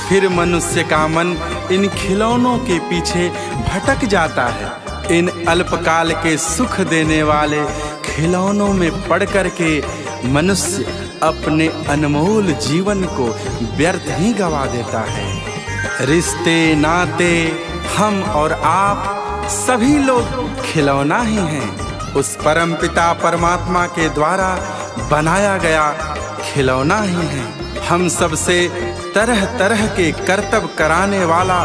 फिर मनुष्य का मन इन खिलौनों के पीछे भटक जाता है। इन अल्पकाल के सुख देने वाले खिलौनों में पड़ कर के मनुष्य अपने अनमोल जीवन को व्यर्थ ही गवा देता है। रिश्ते नाते हम और आप सभी लोग खिलौना ही हैं। उस परमपिता परमात्मा के द्वारा बनाया गया खिलौना ही है। हम सबसे तरह तरह के कर्तव्य कराने वाला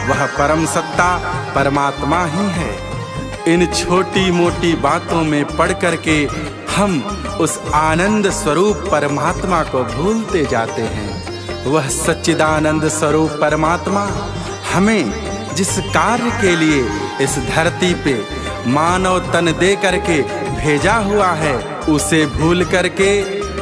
वह परम सत्ता परमात्मा ही है। इन छोटी मोटी बातों में पड़ कर के हम उस आनंद स्वरूप परमात्मा को भूलते जाते हैं। वह सच्चिदानंद स्वरूप परमात्मा हमें जिस कार्य के लिए इस धरती पे मानव तन दे करके भेजा हुआ है, उसे भूल करके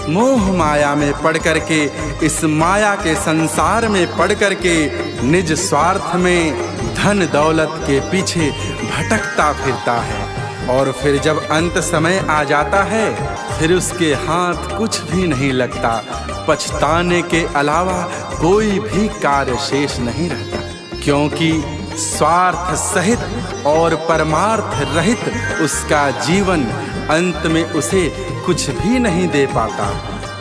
मोह माया में पड़ करके, इस माया के संसार में पड़ करके निज स्वार्थ में धन दौलत के पीछे भटकता फिरता है। और फिर जब अंत समय आ जाता है, फिर उसके हाथ कुछ भी नहीं लगता। पछताने के अलावा कोई भी कार्य शेष नहीं रहता, क्योंकि स्वार्थ सहित और परमार्थ रहित उसका जीवन अंत में उसे कुछ भी नहीं दे पाता।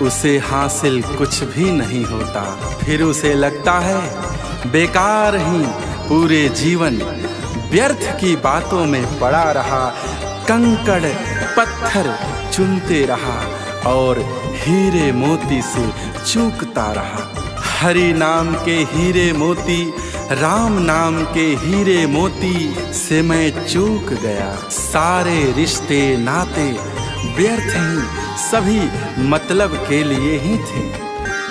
उसे हासिल कुछ भी नहीं होता। फिर उसे लगता है बेकार ही पूरे जीवन व्यर्थ की बातों में पड़ा रहा, कंकड़ पत्थर चुनते रहा और हीरे मोती से चूकता रहा। हरि नाम के हीरे मोती, राम नाम के हीरे मोती से मैं चूक गया। सारे रिश्ते नाते व्यर्थ ही, सभी मतलब के लिए ही थे।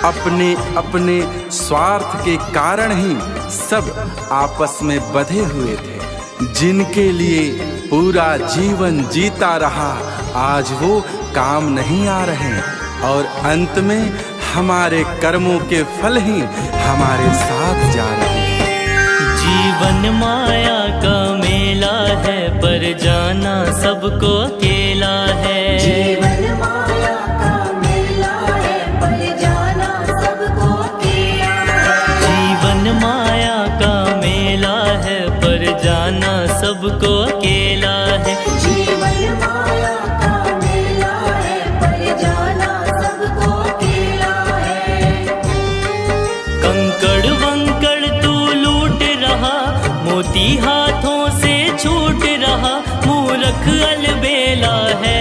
अपने अपने स्वार्थ के कारण ही सब आपस में बंधे हुए थे। जिनके लिए पूरा जीवन जीता रहा, आज वो काम नहीं आ रहे और अंत में हमारे कर्मों के फल ही हमारे साथ जा रहे हैं। जीवन माया का मेला है, पर जाना सबको अकेला है। जीवन माया का मेला है, पर जाना सबको अकेला है। जीवन माया का मेला है, पर जाना सबको अकेला है। जीवन माया का मेला है, पर जाना सबको अकेला है। कंकड़ वंकड़ तू लूट रहा, मोती हाथों से छूट रहा, मूर्ख अलबेला है।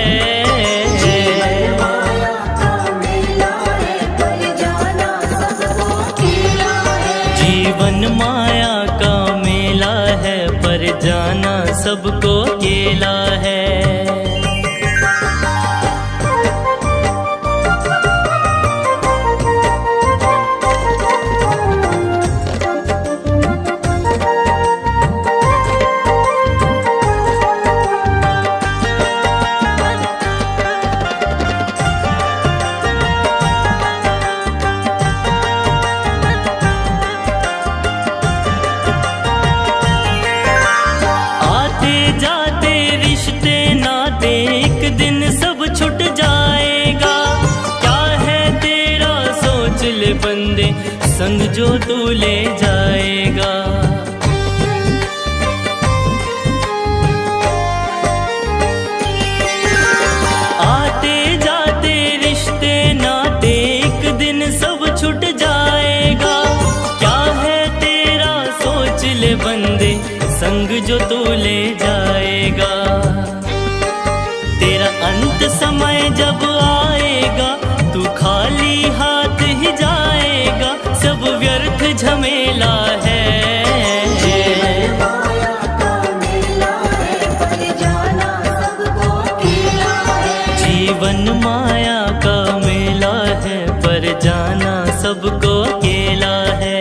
जीवन माया का मेला है, पर जाना सबको अकेला है। जीवन माया का मेला है, पर जाना सबको अकेला है। बंदे संग जो तू ले जाएगा। आते जाते रिश्ते नाते एक दिन सब छूट जाएगा। क्या है तेरा सोच ले बंदे संग जो तू ले जाएगा। तेरा अंत समय जब आएगा, तू खाली हाथ ही जाएगा। सब व्यर्थ झमेला है। जीवन माया का मेला है, पर जाना सबको अकेला है। जीवन माया का मेला है, पर जाना सबको अकेला है।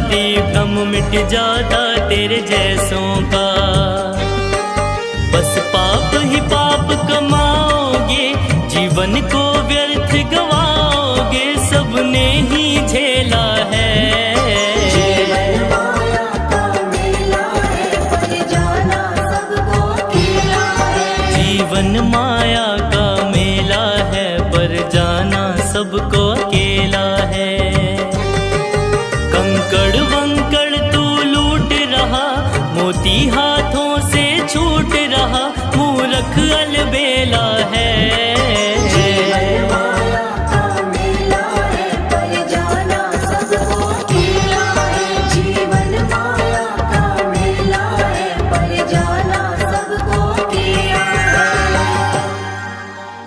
जाती भ्रम मिट जाता तेरे जैसों का। बस पाप ही पाप कमाओगे, जीवन को व्यर्थ गवाओगे, सबने ही झेला है। जीवन माया का मेला है, पर जाना सबको अकेला है। कंकड़ वंकड़ तू लूट रहा, मोती हाथों से छूट रहा, मूर्ख अलबेला